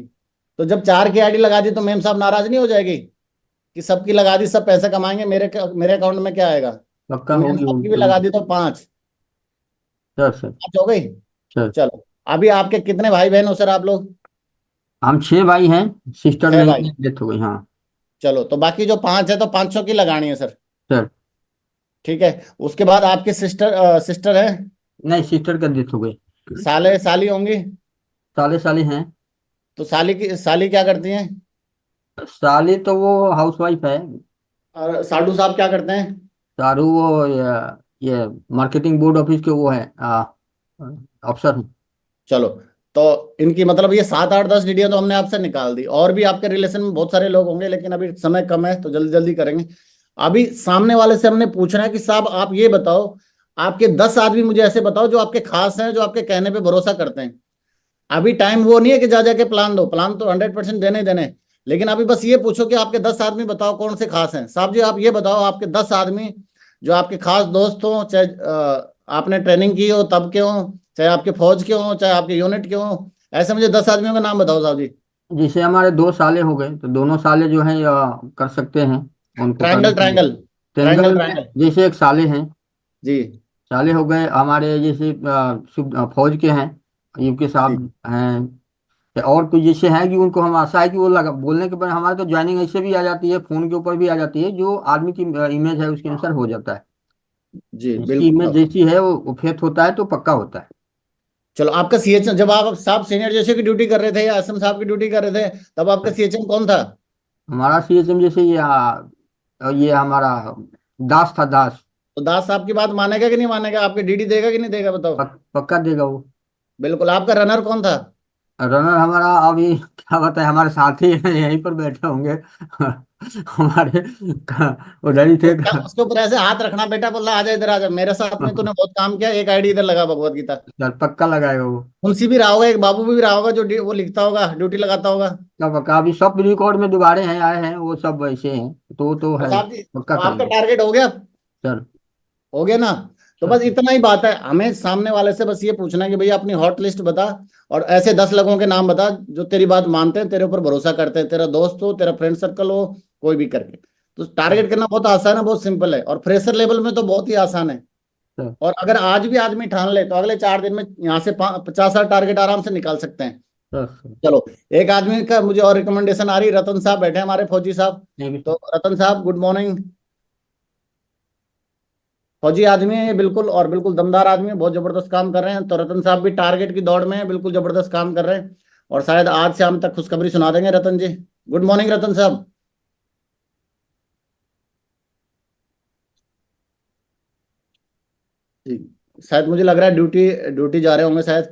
तो जब 4 की आईडी लगा दी, तो मैम साहब नाराज नहीं हो जाएगी कि सबकी लगा दी, सब पैसे कमाएंगे, मेरे अकाउंट में क्या आएगा? पक्का तो मैम होगी साहब की होगी भी लगा होगी। दी, तो 5। Sir sir. 5 हो गई। सर, चलो, अभी आपके कितने भाई बहन हो सर आप लोग? हम 6 भाई हैं। सिस्टर 6 भाई। नहीं, डेथ हो गई। हाँ। चलो, तो बाकी जो 5 है, तो 500 की लगानी है सर। सर। ठीक है। उसके बाद आपकी सिस्टर है? नहीं, सिस्टर का डेथ हो गई। साले साली होंगी? साले साले हैं। तो साली क्या करती हैं? साली तो वो हाउस वाइफ है। और साडू साहब क्या करते हैं? सारू वो ये मार्केटिंग बोर्ड ऑफिस के वो है, अफसर हैं। चलो, तो इनकी मतलब ये 7 8 10 डिडिया तो हमने आपसे निकाल दी। और भी आपके रिलेशन में बहुत सारे लोग होंगे, लेकिन अभी समय कम है तो जल्दी जल्दी करेंगे। अभी सामने वाले से हमने पूछना है कि साहब आप ये बताओ, आपके 10 आदमी मुझे ऐसे बताओ जो आपके खास हैं, जो आपके कहने पे भरोसा करते हैं। अभी टाइम वो नहीं है कि जा जाके प्लान दो, प्लान तो 100% देने ही देने हैं। लेकिन अभी बस ये पूछो कि आपके 10 आदमी बताओ कौन से खास हैं। साहब जी, आप ये बताओ, आपके 10 आदमी जो आपके खास दोस्त हो, चाहे आपने ट्रेनिंग की हो तब के हो, चाहे आपके फौज के हो, चाहे आपके यूनिट के हो, ऐसे मुझे 10 आदमियों का नाम बताओ साहब जी। जिसे हमारे 2 साले हो गए, तो दोनों साले जो हैं कर सकते हैं, उनको करना ट्रायंगल चाहिए। ट्रायंगल। ट्रायंगल तेंगल में ट्रायंगल। जैसे एक साले हैं। जी। साले हो गए हमारे, जैसे फौज के हैं, यूके जी। साहब हैं। या और कुछ जैसे हैं कि उनको हम आशा है कि वो लगा बोलने के बाद हमारे तो ज्वाइनिंग ऐसे भी आ जाती है, फोन के ऊपर भी आ जाती है, जो आदमी की इमेज है उसके अनुसार हो जाता है। जी जिसकी इमेज बिल्कुल। जैसी है वो फिट होता है तो पक्का होता है। चलो, आपका सीएचएम, जब आप साहब सीनियर जैसे की ड्यूटी कर रहे थे या असम साहब की ड्यूटी कर रहे थे, तब आपका सीएचएम कौन था? हमारा सीएसएम जैसे ये हमारा दास था, दास। तो दास साहब की बात मानेगा कि नहीं मानेगा? आपके डीडी देगा कि नहीं देगा, बताओ। पक्का देगा वो। बिल्कुल। आपका रनर कौन था? रनर हमारा अभी क्या बताए, हमारे साथी हैं, यहीं पर बैठे होंगे। हमारे उधर ही थे। उसके ऊपर ऐसे हाथ रखना, बेटा बोला आजा इधर आजा, मेरे साथ में तूने बहुत काम किया, एक आईडी इधर लगा भगवत गीता। चल पक्का लगाएगा वो। मुंशी भी रहा होगा, एक बाबू भी रहा होगा जो वो लिखता होगा, ड्यूटी लगाता होगा। सब पक्का, अभी सब रिकॉर्ड में दोबारे हैं, आए हैं वो सब वैसे हैं, तो वो तो और है। साहब जी, पक्का तो आपका करेंगे। टारगेट हो गया? चल। हो गया ना? तो चल। बस इतना ही बात है, हमें सामने वाले से बस ये पूछना है कि भैया अपनी हॉट लिस्ट बता, और ऐसे 10 लोगों के नाम बता जो तेरी बात मानते हैं, तेरे ऊपर भरोसा करते हैं, तेरा दोस्त हो, तेरा फ्रेंड सर्कल हो, कोई भी करके। तो टारगेट करना बहुत आसान है, बहुत सिंपल है, और फ्रेशर लेवल में तो बहुत ही आसान है। चल। और अगर आज भी आदमी ठान ले तो अगले 4 दिन में यहाँ से 50-60 टारगेट आराम से निकाल सकते हैं। चल। चलो, एक आदमी का मुझे और रिकमेंडेशन आ रही, रतन साहब बैठे हैं हमारे, फौजी साहब। नहीं भी। तो रतन साहब गुड मॉर्निंग। फौजी आदमी है ये बिल्कुल, और बिल्कुल दमदार आदमी है, बहुत जबरदस्त काम कर रहे हैं। तो रतन साहब भी टारगेट की दौड़ में है, बिल्कुल जबरदस्त काम कर रहे हैं, और शायद आज शाम तक खुशखबरी सुना देंगे रतन जी। गुड मॉर्निंग रतन साहब जी। शायद मुझे लग रहा है ड्यूटी ड्यूटी जा रहे होंगे शायद।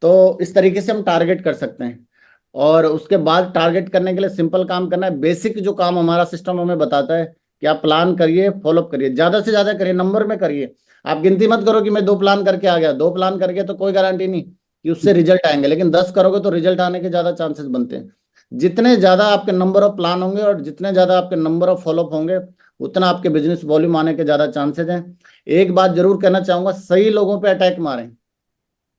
तो इस तरीके से हम टारगेट कर सकते हैं, और उसके बाद टारगेट करने के लिए सिंपल काम करना है। बेसिक जो काम हमारा सिस्टम हमें बताता है कि आप प्लान करिए, फॉलोअप करिए, ज्यादा से ज्यादा करिए, नंबर में करिए। आप गिनती मत करो कि मैं 2 प्लान करके आ गया, 2 प्लान करके तो कोई गारंटी नहीं कि उससे रिजल्ट आएंगे, लेकिन 10 करोगे तो रिजल्ट आने के ज्यादा चांसेस बनते हैं। जितने ज्यादा आपके नंबर ऑफ प्लान होंगे और जितने ज्यादा आपके नंबर ऑफ फॉलोअप होंगे, उतना आपके बिजनेस वॉल्यूम आने के ज्यादा चांसेस हैं। एक बात जरूर कहना चाहूंगा, सही लोगों पे अटैक मारें,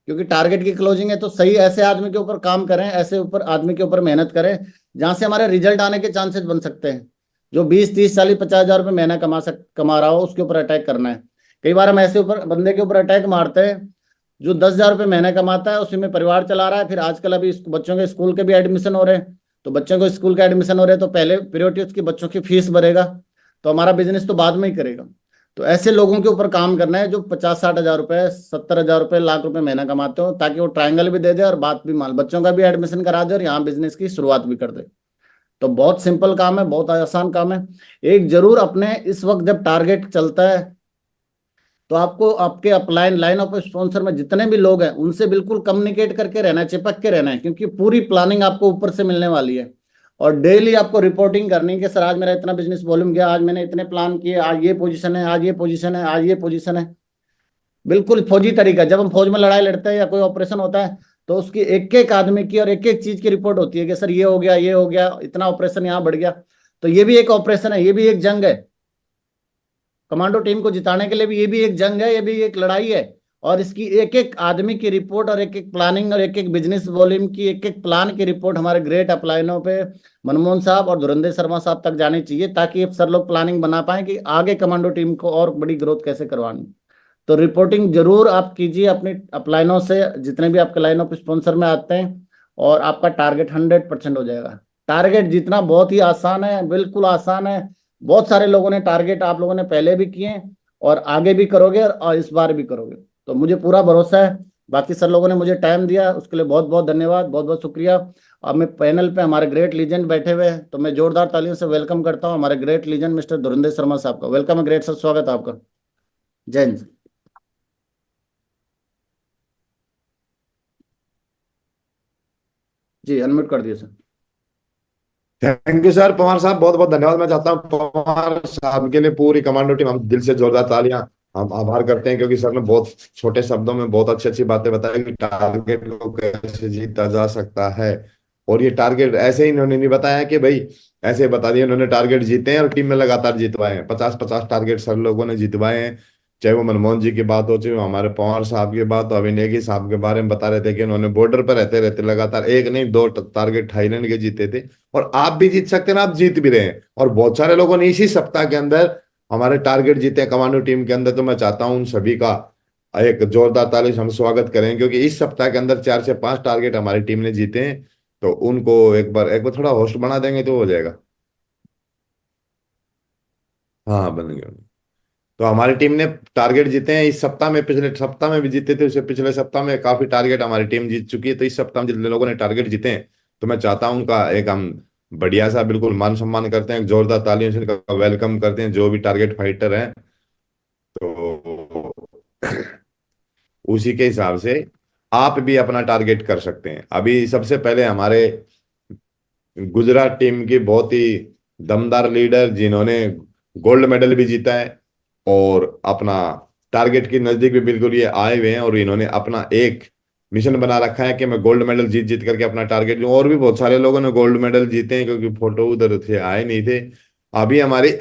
क्योंकि टारगेट की क्लोजिंग है, तो सही ऐसे आदमी के ऊपर काम करें, ऐसे ऊपर आदमी के ऊपर मेहनत करें जहां से हमारे रिजल्ट आने के चांसेस बन सकते हैं। जो 20, 30, 40, 50 हजार रुपये महीना कमा रहा हो, उसके ऊपर अटैक करना है। कई बार हम ऐसे ऊपर बंदे के ऊपर अटैक मारते हैं जो 10 हजार रुपये महीना कमाता है, उसी में परिवार चला रहा है। फिर आजकल अभी बच्चों के स्कूल के भी एडमिशन हो रहे हैं, तो बच्चों को स्कूल के एडमिशन हो रहे हैं, तो पहले प्रियोरिटी उसकी बच्चों की फीस भरेगा, तो हमारा बिजनेस तो बाद में ही करेगा। तो ऐसे लोगों के ऊपर काम करना है जो 50-60 हजार रुपए, 70 हजार रुपए, लाख रुपए महीना कमाते हो, ताकि वो ट्रायंगल भी दे दे और बात भी मान, बच्चों का भी एडमिशन करा दे और यहाँ बिजनेस की शुरुआत भी कर दे। तो बहुत सिंपल काम है, बहुत आसान काम है। एक जरूर अपने इस वक्त जब टारगेट चलता है, तो आपको आपके अपलाइन लाइन ऑफ स्पॉन्सर में जितने भी लोग हैं उनसे बिल्कुल कम्युनिकेट करके रहना है, चिपक के रहना है, क्योंकि पूरी प्लानिंग आपको ऊपर से मिलने वाली है। और डेली आपको रिपोर्टिंग करनी है कि सर आज मेरा इतना बिजनेस वॉल्यूम गया, आज मैंने इतने प्लान किए, आज ये पोजीशन है, आज ये पोजीशन है, आज ये पोजीशन है। बिल्कुल फौजी तरीका, जब हम फौज में लड़ाई लड़ते हैं या कोई ऑपरेशन होता है, तो उसकी एक एक आदमी की और एक एक चीज की रिपोर्ट होती है कि सर ये हो गया, ये हो गया, इतना ऑपरेशन यहाँ बढ़ गया। तो ये भी एक ऑपरेशन है, ये भी एक जंग है। कमांडो टीम को जिताने के लिए भी ये भी एक जंग है, ये भी एक लड़ाई है। और इसकी एक एक आदमी की रिपोर्ट और एक एक प्लानिंग और एक एक बिजनेस वॉल्यूम की एक एक प्लान की रिपोर्ट हमारे ग्रेट अपलाइनों पे, मनमोहन साहब और धुरंधर शर्मा साहब तक जानी चाहिए, ताकि सर लोग प्लानिंग बना पाए कि आगे कमांडो टीम को और बड़ी ग्रोथ कैसे करवानी। तो रिपोर्टिंग जरूर आप कीजिए अपनी अपलाइनों से, जितने भी आपके लाइन ऑफ स्पॉन्सर में आते हैं, और आपका टारगेट 100% हो जाएगा। टारगेट जीतना बहुत ही आसान है, बिल्कुल आसान है। बहुत सारे लोगों ने टारगेट, आप लोगों ने पहले भी किए हैं और आगे भी करोगे, और इस बार भी करोगे, तो मुझे पूरा भरोसा है। बाकी सर लोगों ने मुझे टाइम दिया, उसके लिए बहुत बहुत धन्यवाद, बहुत बहुत शुक्रिया। अब मैं पैनल पे हमारे ग्रेट लीजेंड बैठे हुए हैं, तो मैं जोरदार तालियों से वेलकम करता हूँ हमारे ग्रेट लीजेंड मिस्टर धुरंधर शर्मा साहब का। वेलकम है ग्रेट सर, स्वागत है आपका। जय हिंद। जी अनम्यूट कर दिए sir. Thank you sir. Pawar साहब बहुत बहुत धन्यवाद। मैं चाहता हूँ पवार साहब के लिए पूरी कमांडो टीम हम दिल से जोरदार तालियां हम आभार करते हैं, क्योंकि सर ने बहुत छोटे शब्दों में बहुत अच्छी अच्छी बातें बताई कि टारगेट को कैसे जीता जा सकता है। और ये टारगेट ऐसे ही इन्होंने नहीं बताया कि भाई ऐसे ही बता दिया, इन्होंने टारगेट जीते हैं और टीम में लगातार जितवाए हैं। 50-50 टारगेट सर लोगों ने जितवाए हैं। चाहे वो मनमोहन जी की बात हो, चाहे वो हमारे पवार साहब की बात हो। अभी नेगी साहब के बारे में बता रहे थे कि उन्होंने बॉर्डर पर रहते रहते लगातार एक नहीं दो टारगेट थाईलैंड के जीते थे। और आप भी जीत सकते हैं ना, आप जीत भी रहे हैं। और बहुत सारे लोगों ने इसी सप्ताह के अंदर हमारे टारगेट जीते हैं कमांडो टीम के अंदर। तो मैं चाहता हूं उन सभी का एक जोरदार ताली से हम स्वागत करें, क्योंकि इस सप्ताह के अंदर 4 से 5 टारगेट हमारी टीम ने जीते हैं। तो उनको एक बार थोड़ा होस्ट बना देंगे तो हो जाएगा। हाँ बन गया। तो हमारी टीम ने टारगेट जीते हैं इस सप्ताह में, पिछले सप्ताह में भी जीते थे, उससे पिछले सप्ताह में काफी टारगेट हमारी टीम जीत चुकी है। तो इस सप्ताह में जितने लोगों ने टारगेट जीते हैं, तो मैं चाहता हूं उनका एक हम बढ़िया सा बिल्कुल मान सम्मान करते हैं, जोरदार तालियों से इनका वेलकम करते हैं, जो भी टारगेट फाइटर हैं। तो उसी के हिसाब से आप भी अपना टारगेट कर सकते हैं। अभी सबसे पहले हमारे गुजरात टीम की बहुत ही दमदार लीडर जिन्होंने गोल्ड मेडल भी जीता है और अपना टारगेट के नजदीक भी बिल्कुल ये आए हुए हैं, और इन्होंने अपना एक मिशन बना रखा है कि मैं गोल्ड मेडल जीत जीत करके अपना टारगेट लूं। और भी बहुत सारे लोगों ने गोल्ड मेडल जीते हैं, क्योंकि फोटो उधर थे, आए नहीं थे। अभी हमारी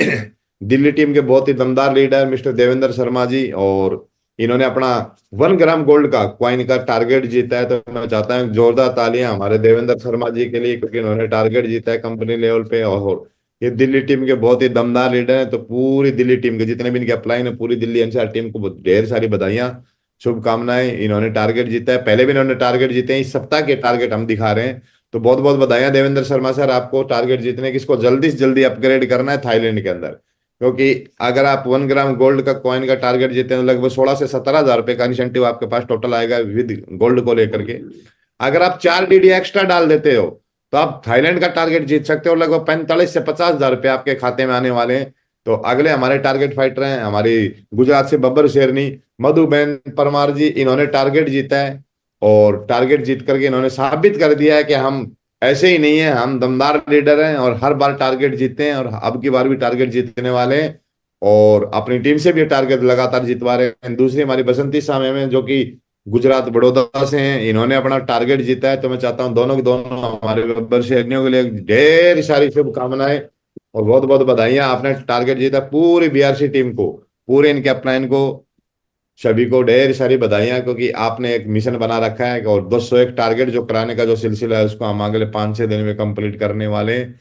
दिल्ली टीम के बहुत ही दमदार लीडर मिस्टर देवेंद्र शर्मा जी, और इन्होंने अपना 1 ग्राम गोल्ड का क्वाइन का टारगेट जीता है। तो मैं चाहता हूँ जोरदार तालियां हमारे देवेंद्र शर्मा जी के लिए, क्योंकि इन्होंने टारगेट जीता है कंपनी लेवल पे। और ये दिल्ली टीम के बहुत ही दमदार लीडर हैं। तो पूरी दिल्ली टीम के जितने भी इनके अपलाइन है, पूरी दिल्ली एनसीआर टीम को ढेर सारी बधाइयां, शुभकामनाएं। इन्होंने टारगेट जीता है, पहले भी इन्होंने टारगेट जीते हैं, इस सप्ताह के टारगेट हम दिखा रहे हैं। तो बहुत बहुत बधाइयां देवेंद्र शर्मा सर आपको टारगेट जीतने की। इसको जल्दी से जल्दी अपग्रेड करना है थाईलैंड के अंदर, क्योंकि अगर आप 1 ग्राम गोल्ड का कॉइन का टारगेट जीते हैं तो लगभग 16 से 17 हजार रुपए का इंसेंटिव आपके पास टोटल आएगा विद गोल्ड को लेकर के। अगर आप 4 डीडी एक्स्ट्रा डाल देते हो तो आप थाईलैंड का टारगेट जीत सकते हो, लगभग 45 से 50 हजार रुपए आपके खाते में आने वाले हैं। तो अगले हमारे टारगेट फाइटर हैं हमारी गुजरात से बब्बर शेरनी, मधुबेन परमार जी। इन्होंने टारगेट जीता है, और टारगेट जीत करके इन्होंने साबित कर दिया है कि हम ऐसे ही नहीं है, हम दमदार लीडर हैं और हर बार टारगेट जीतते हैं, और अब की बार भी टारगेट जीतने वाले हैं, और अपनी टीम से भी टारगेट लगातार जितवा रहे हैं। दूसरी हमारी बसंती सामे में, जो कि गुजरात बड़ौदा से हैं, इन्होंने अपना टारगेट जीता है। तो मैं चाहता हूँ दोनों के दोनों हमारे बब्बर शहरियों के लिए ढेर सारी शुभकामनाएं और बहुत बहुत बधाइयां। आपने टारगेट जीता, पूरी बीआरसी टीम को, पूरे इनके अपलाइन को, सभी को ढेर सारी बधाइयां, क्योंकि आपने एक मिशन बना रखा है। और 201 टारगेट जो कराने का जो सिलसिला है, उसको हम अगले 5-6 दिन में कंप्लीट करने वाले हैं।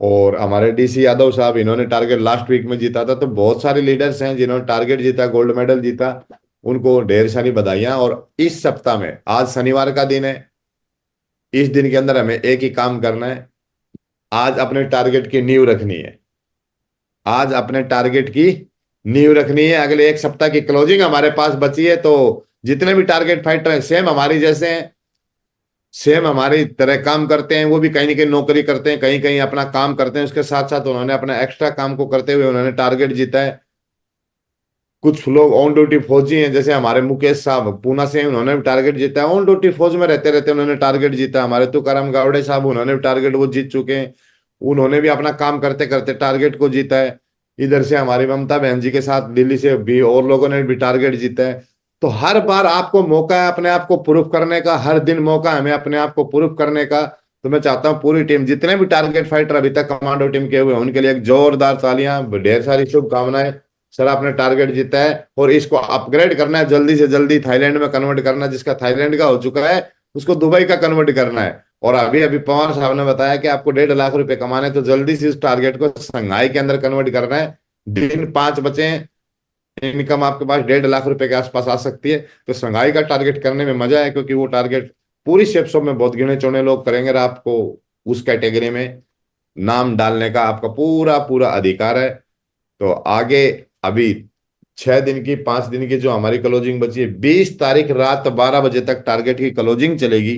और हमारे डीसी यादव साहब, इन्होंने टारगेट लास्ट वीक में जीता था। तो बहुत सारे लीडर्स हैं जिन्होंने टारगेट जीता, गोल्ड मेडल जीता, उनको ढेर सारी बधाइयां। और इस सप्ताह में आज शनिवार का दिन है, इस दिन के अंदर हमें एक ही काम करना है, आज अपने टारगेट की नींव रखनी है। आज अपने टारगेट की नींव रखनी है। अगले एक सप्ताह की क्लोजिंग हमारे पास बची है। तो जितने भी टारगेट फाइटर हैं, सेम हमारी जैसे हैं, सेम हमारी तरह काम करते हैं। वो भी कहीं ना कहीं नौकरी करते हैं, कहीं कहीं अपना काम करते हैं, उसके साथ साथ उन्होंने अपना एक्स्ट्रा काम को करते हुए उन्होंने टारगेट जीता है। कुछ लोग ऑन ड्यूटी फौजी हैं, जैसे हमारे मुकेश साहब पूना से हैं, उन्होंने भी टारगेट जीता है। ऑन ड्यूटी फौज में रहते रहते उन्होंने टारगेट जीता। हमारे तुकाराम गावड़े साहब, उन्होंने भी टारगेट वो जीत चुके हैं, उन्होंने भी अपना काम करते करते टारगेट को जीता है। इधर से हमारी ममता बहन जी के साथ दिल्ली से भी और लोगों ने भी टारगेट जीता है। तो हर बार आपको मौका है अपने आप को प्रूफ करने का, हर दिन मौका है हमें अपने आप को प्रूफ करने का। तो मैं चाहता हूँ पूरी टीम, जितने भी टारगेट फाइटर अभी तक कमांडो टीम के हुए हैं, उनके लिए एक जोरदार तालियां, ढेर सारी शुभकामनाएं। सर आपने टारगेट जीता है और इसको अपग्रेड करना है, जल्दी से जल्दी थाईलैंड में कन्वर्ट करना है। जिसका थाईलैंड का हो चुका है उसको दुबई का कन्वर्ट करना है। और अभी अभी पवार साहब ने बताया कि आपको 1.5 लाख रुपए कमाने, तो जल्दी से इस टारगेट को संघाई के अंदर कन्वर्ट करना है। दिन 5 बचे हैं, इनकम आपके पास 1.5 लाख रुपए के आसपास आ सकती है। तो संघाई का टारगेट करने में मजा है, क्योंकि वो टारगेट पूरी शेप शॉप में बहुत गिने चुने लोग करेंगे, और आपको उस कैटेगरी में नाम डालने का आपका पूरा पूरा अधिकार है। तो आगे अभी 6 दिन की 5 दिन की जो हमारी क्लोजिंग बची है, 20 तारीख रात 12 बजे तक टारगेट की क्लोजिंग चलेगी।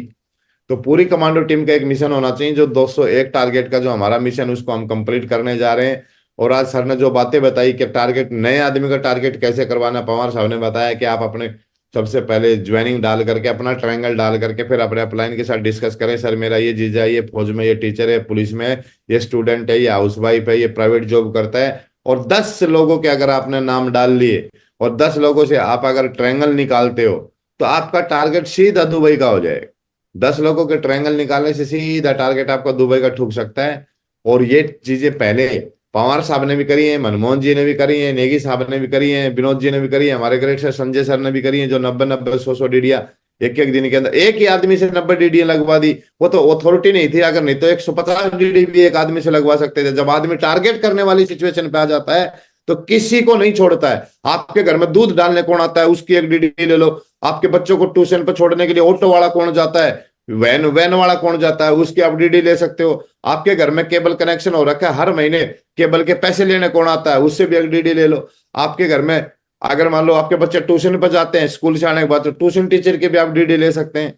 तो पूरी कमांडो टीम का एक मिशन होना चाहिए, जो 201 टारगेट का जो हमारा मिशन, उसको हम कंप्लीट करने जा रहे हैं। और आज सर ने जो बातें बताई कि टारगेट, नए आदमी का टारगेट कैसे करवाना, पवार साहब ने बताया कि आप अपने सबसे पहले ज्वाइनिंग डाल करके, अपना ट्रायंगल डाल करके, फिर अपने अपलाइन के साथ डिस्कस करें, सर मेरा ये जीजा है, ये फौज में, ये टीचर है, पुलिस में है, ये स्टूडेंट है, ये हाउस वाइफ है, ये प्राइवेट जॉब करता है। और 10 लोगों के अगर आपने नाम डाल लिए और 10 लोगों से आप अगर ट्रायंगल निकालते हो, तो आपका टारगेट सीधा दुबई का हो जाएगा। 10 लोगों के ट्रायंगल निकालने से सीधा टारगेट आपका दुबई का ठुक सकता है। और ये चीजें पहले पवार साहब ने भी करी है, मनमोहन जी ने भी करी है, नेगी साहब ने भी करी है, विनोद जी ने भी करी है, हमारे ग्रेट सर संजय सर ने भी करी है, जो 90-90 100-100 डीडिया एक एक दिन के अंदर एक ही आदमी से 90 डीडी लगवा दी। वो तो अथॉरिटी नहीं थी, अगर नहीं तो 150 डीडी भी एक आदमी से लगवा सकते थे। जब आदमी टारगेट करने वाली सिचुएशन पे आ जाता है तो किसी को नहीं छोड़ता है। आपके घर में दूध डालने कौन आता है, उसकी एक डीडी ले लो। आपके बच्चों को ट्यूशन पर छोड़ने के लिए ऑटो वाला कौन जाता है, वैन वाला कौन जाता है, उसकी आप डीडी ले सकते हो। आपके घर में केबल कनेक्शन हो रखा है, हर महीने केबल के पैसे लेने कौन आता है, उससे भी एक डीडी ले लो। आपके घर में अगर मान लो आपके बच्चे ट्यूशन पर जाते हैं, स्कूल से आने के बाद, तो ट्यूशन टीचर के भी आप डीडी ले सकते हैं।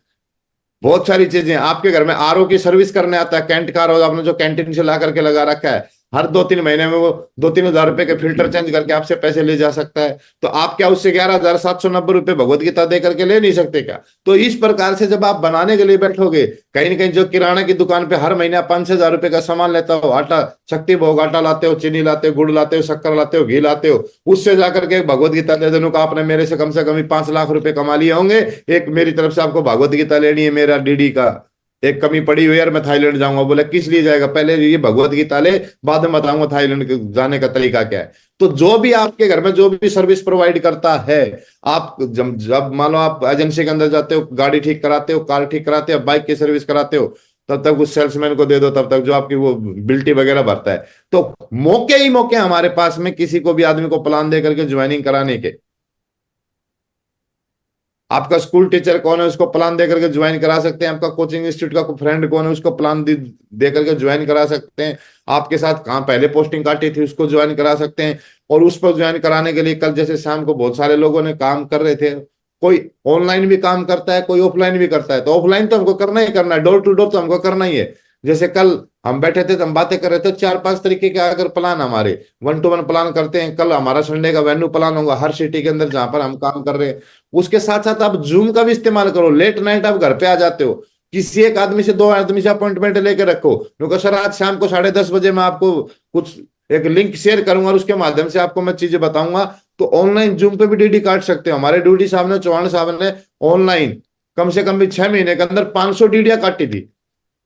बहुत सारी चीजें। आपके घर में आरओ की सर्विस करने आता है, कैंट का आरओ आपने जो कैंटीन से ला करके लगा रखा है, हर 2-3 महीने में वो 2-3 हज़ार रुपए के फिल्टर चेंज करके आपसे पैसे ले जा सकता है। तो आप क्या उससे 11,790 रुपए भगवत गीता दे करके ले नहीं सकते क्या? तो इस प्रकार से जब आप बनाने के लिए बैठोगे, कहीं ना कहीं जो किराना की दुकान पे हर महीने 5-6 हज़ार रुपए का सामान लेता हो, आटा, शक्ति भोग आटा लाते हो, चीनी लाते हो, गुड़ लाते हो, शक्कर लाते हो, घी लाते हो, उससे जाकर के भगवत गीता दे देने का आपने मेरे से कम ही 5 लाख रुपए कमा लिए होंगे। एक मेरी तरफ से आपको भगवत गीता लेनी है, मेरा डीडी का एक कमी पड़ी हुई है यार, मैं थाईलैंड जाऊंगा। बोले किस लिए जाएगा? पहले ये भगवत गीता ले, बाद में बताऊंगा थाईलैंड जाने का तरीका क्या है। तो जो भी आपके घर में जो भी सर्विस प्रोवाइड करता है, आप जब जब मान लो आप एजेंसी के अंदर जाते हो, गाड़ी ठीक कराते हो, कार ठीक कराते हो, बाइक की सर्विस कराते हो, तब तक उस सेल्समैन को दे दो, तब तक जो आपकी वो बिल्टी वगैरह भरता है। तो मौके ही मौके हमारे पास में किसी को भी आदमी को प्लान दे करके ज्वाइनिंग कराने के। आपका स्कूल टीचर कौन है उसको प्लान दे करके ज्वाइन करा सकते हैं। आपका कोचिंग इंस्टीट्यूट का कोई फ्रेंड कौन है उसको प्लान दे करके ज्वाइन करा सकते हैं। आपके साथ कहाँ पहले पोस्टिंग काटी थी उसको ज्वाइन करा सकते हैं। और उस पर ज्वाइन कराने के लिए कल जैसे शाम को बहुत सारे लोगों ने काम कर रहे थे, कोई ऑनलाइन भी काम करता है, कोई ऑफलाइन भी करता है। तो ऑफलाइन तो हमको करना ही करना है, डोर टू डोर तो हमको करना ही है। जैसे कल हम बैठे थे तो हम बातें कर रहे थे, 4-5 तरीके के अगर प्लान हमारे 1-to-1 प्लान करते हैं। कल हमारा संडे का वेन्यू प्लान होगा हर सिटी के अंदर जहां पर हम काम कर रहे हैं। उसके साथ साथ आप जूम का भी इस्तेमाल करो। लेट नाइट आप घर पे आ जाते हो, किसी एक आदमी से 2 आदमी से अपॉइंटमेंट लेके रखो, क्योंकि सर आज शाम को 10:30 बजे मैं आपको कुछ एक लिंक शेयर करूंगा और उसके माध्यम से आपको मैं चीजें बताऊंगा। तो ऑनलाइन जूम पे भी डीडी काट सकते हो। हमारे ड्यूटी साहब ने, चौहान साहब ने ऑनलाइन कम से कम भी 6 महीने के अंदर 500 डीडिया काटी थी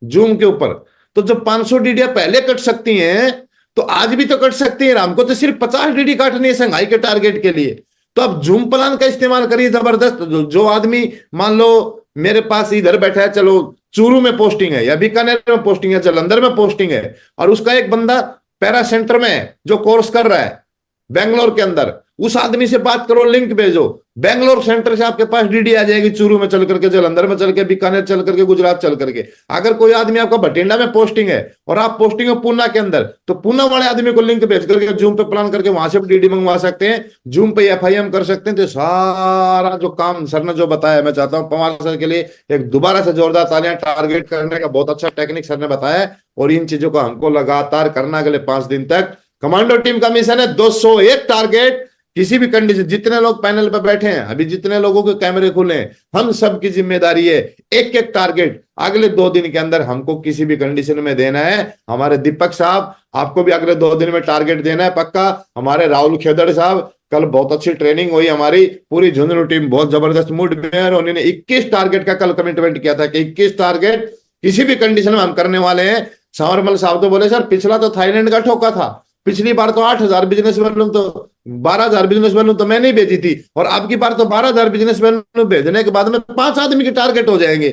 जूम के ऊपर। तो जब 500 डीडिया पहले कट सकती हैं तो आज भी तो कट सकती है। हमको तो सिर्फ 50 डीडी काटनी है संघाई के टारगेट के लिए। तो अब जूम प्लान का इस्तेमाल करिए जबरदस्त। जो आदमी मान लो मेरे पास इधर बैठा है, चलो चूरू में पोस्टिंग है या बीकानेर में पोस्टिंग है, जलंधर में पोस्टिंग है, और उसका एक बंदा पैरा सेंटर में है जो कोर्स कर रहा है बेंगलोर के अंदर, उस आदमी से बात करो, लिंक भेजो, बेंगलोर सेंटर से आपके पास डीडी आ जाएगी, चूरू में चल करके, जलंधर में चल के, बीकानेर चल करके, गुजरात चल करके। अगर कोई आदमी आपका भटिंडा में पोस्टिंग है और आप पोस्टिंग है पूना के अंदर, तो पूना वाले आदमी को लिंक भेज करके जूम पे प्लान करके वहां से भी डीडी मंगवा सकते हैं, जूम पे एफआईएम कर सकते हैं। तो सारा जो काम सर ने जो बताया, मैं चाहता हूँ पवार सर के लिए एक दोबारा से जोरदार तालियां। टारगेट करने का बहुत अच्छा टेक्निक सर ने बताया है और इन चीजों को हमको लगातार करना अगले 5 दिन तक। कमांडो टीम का मिशन है 201 टारगेट किसी भी कंडीशन। जितने लोग पैनल पर बैठे हैं, अभी जितने लोगों के कैमरे खुले हैं, हम सब की जिम्मेदारी है एक एक टारगेट अगले 2 दिन के अंदर हमको किसी भी कंडीशन में देना है। हमारे दीपक साहब आपको भी अगले 2 दिन में टारगेट देना है पक्का। हमारे राहुल खेदड़ साहब, कल बहुत अच्छी ट्रेनिंग हुई, हमारी पूरी झुंझुनू टीम बहुत जबरदस्त मूड में है। उन्होंने 21 टारगेट का कल कमिटमेंट किया था कि 21 टारगेट किसी भी कंडीशन में हम करने वाले हैं। सांवरमल साहब तो बोले सर पिछला तो थाईलैंड का ठोका था, पिछली बार तो 8,000 बिजनेस वैल्यू, तो 12,000 बिजनेस वैल्यू तो मैं नहीं भेजी थी, और अब की बार तो 12,000 बिजनेस वैल्यू भेजने के बाद में 5 आदमी के टारगेट हो जाएंगे।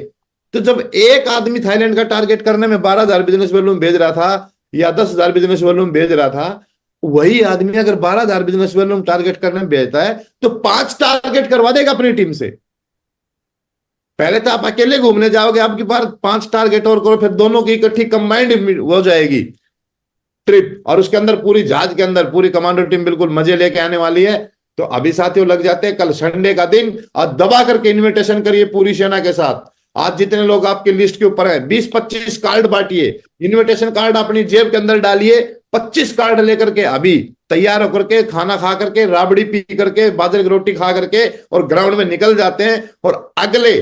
तो जब एक आदमी थाईलैंड का टारगेट करने में 12,000 बिजनेस वैल्यू भेज रहा था या 10,000 बिजनेस वैल्यू भेज रहा था, वही आदमी अगर 12,000 बिजनेस वैल्यू टारगेट करने में भेजता है तो 5 टारगेट करवा देगा अपनी टीम से। पहले तो आप अकेले घूमने जाओगे, आपकी बार 5 टारगेट और करो, फिर दोनों की इकट्ठी कंबाइंड हो जाएगी ट्रिप, और उसके अंदर पूरी जहाज के अंदर पूरी कमांडो टीम बिल्कुल मजे लेके आने वाली है। तो अभी साथियों लग जाते हैं कल संडे का दिन, और दबा करके इनविटेशन करिए पूरी सेना के साथ। आज जितने लोग आपकी लिस्ट के ऊपर है 20-25 कार्ड बांटिए, इनविटेशन कार्ड अपनी जेब के अंदर डालिए, 25 कार्ड लेकर के अभी तैयार होकर के, खाना खा करके, राबड़ी पी करके, बाजरे की रोटी खा करके और ग्राउंड में निकल जाते हैं। और अगले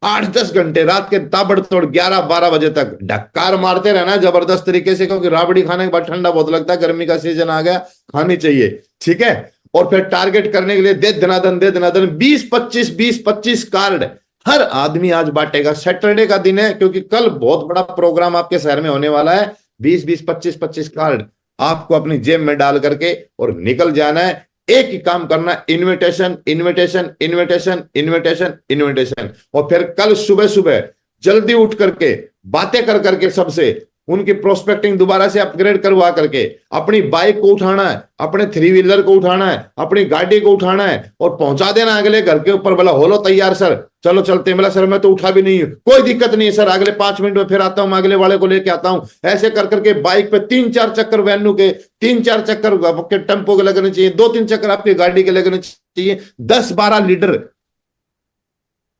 8-10 घंटे रात के ताबड़तोड़ 11-12 बजे तक ढक्कार मारते रहना जबरदस्त तरीके से, क्योंकि राबड़ी खाने के बाद ठंडा बहुत लगता है, गर्मी का सीजन आ गया, खानी चाहिए, ठीक है। और फिर टारगेट करने के लिए दे दनादन 20-25 कार्ड हर आदमी आज बांटेगा। सैटरडे का दिन है क्योंकि कल बहुत बड़ा प्रोग्राम आपके शहर में होने वाला है। 20-25 कार्ड आपको अपनी जेब में डाल करके और निकल जाना है। एक ही काम करना, invitation invitation invitation invitation invitation. और फिर कल सुबह सुबह जल्दी उठ करके बातें कर करके सबसे उनकी प्रोस्पेक्टिंग दोबारा से अपग्रेड करवा करके अपनी बाइक को उठाना है, अपने 3 व्हीलर को उठाना है, अपनी गाड़ी को उठाना है और पहुंचा देना अगले घर के ऊपर। बोला हो लो तैयार सर, चलो चलते हैं। बोला सर मैं तो उठा भी नहीं हूं, कोई दिक्कत नहीं है सर, अगले 5 मिनट में फिर आता हूं, मैं अगले वाले को लेके आता हूं। ऐसे कर करके बाइक पे 3-4 चक्कर वेन्यू के, 3-4 चक्कर आपके टेम्पो के लगने चाहिए, 2-3 चक्कर आपकी गाड़ी के लगने चाहिए। 10-12 लीटर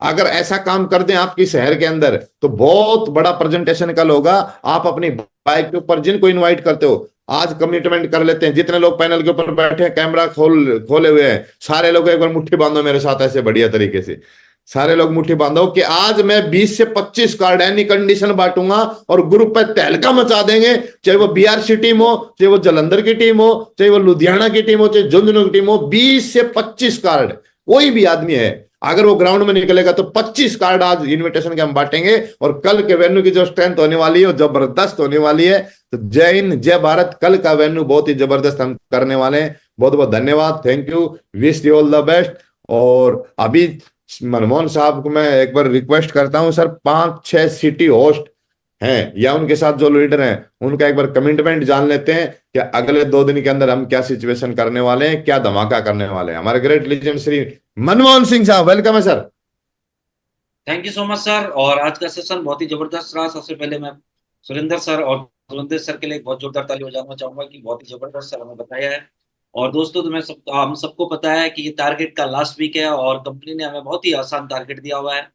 अगर ऐसा काम कर दें आपकी शहर के अंदर तो बहुत बड़ा प्रेजेंटेशन कल होगा। आप अपनी बाइक के ऊपर जिनको इनवाइट करते हो आज कमिटमेंट कर लेते हैं। जितने लोग पैनल के ऊपर बैठे हैं, कैमरा खोले हुए हैं, सारे लोग एक बार मुट्ठी बांधो मेरे साथ ऐसे बढ़िया तरीके से। सारे लोग मुट्ठी बांधो कि आज मैं 20 से 25 कार्ड एनी कंडीशन बांटूंगा और ग्रुप पे तहलका मचा देंगे। चाहे वो बीआरसी टीम हो, चाहे वो जालंधर की टीम हो, चाहे वो लुधियाना की टीम हो, चाहे झुंझुनू की टीम हो, 20 से 25 कार्ड कोई भी आदमी है अगर वो ग्राउंड में निकलेगा तो 25 कार्ड आज इनविटेशन के हम बांटेंगे। और कल के वेन्यू की जो स्ट्रेंथ होने वाली है वो जबरदस्त होने वाली है। तो जय हिंद, जय भारत। कल का वेन्यू बहुत ही जबरदस्त हम करने वाले हैं। बहुत बहुत धन्यवाद, thank you, wish you all the best. और अभी मनमोहन साहब को मैं एक बार रिक्वेस्ट करता हूं, सर 5-6 सिटी होस्ट हैं या उनके साथ जो लीडर हैं उनका एक बार कमिटमेंट जान लेते हैं कि अगले 2 दिन के अंदर हम क्या सिचुएशन करने वाले हैं, क्या धमाका करने वाले हैं। हमारे ग्रेट लीजेंड श्री मनमोहन सिंह साहब, वेलकम है sir. Thank you so much sir. और आज का सेशन बहुत ही जबरदस्त रहा। सबसे पहले मैं सुरेंद्र सर और सुरेंद्र सर के लिए बहुत जोरदार ताली बजाना चाहूंगा कि बहुत ही जबरदस्त सर हमें बताया है। और दोस्तों, तो हम सबको पता है कि ये टारगेट का लास्ट वीक है और कंपनी ने हमें बहुत ही आसान टारगेट दिया हुआ है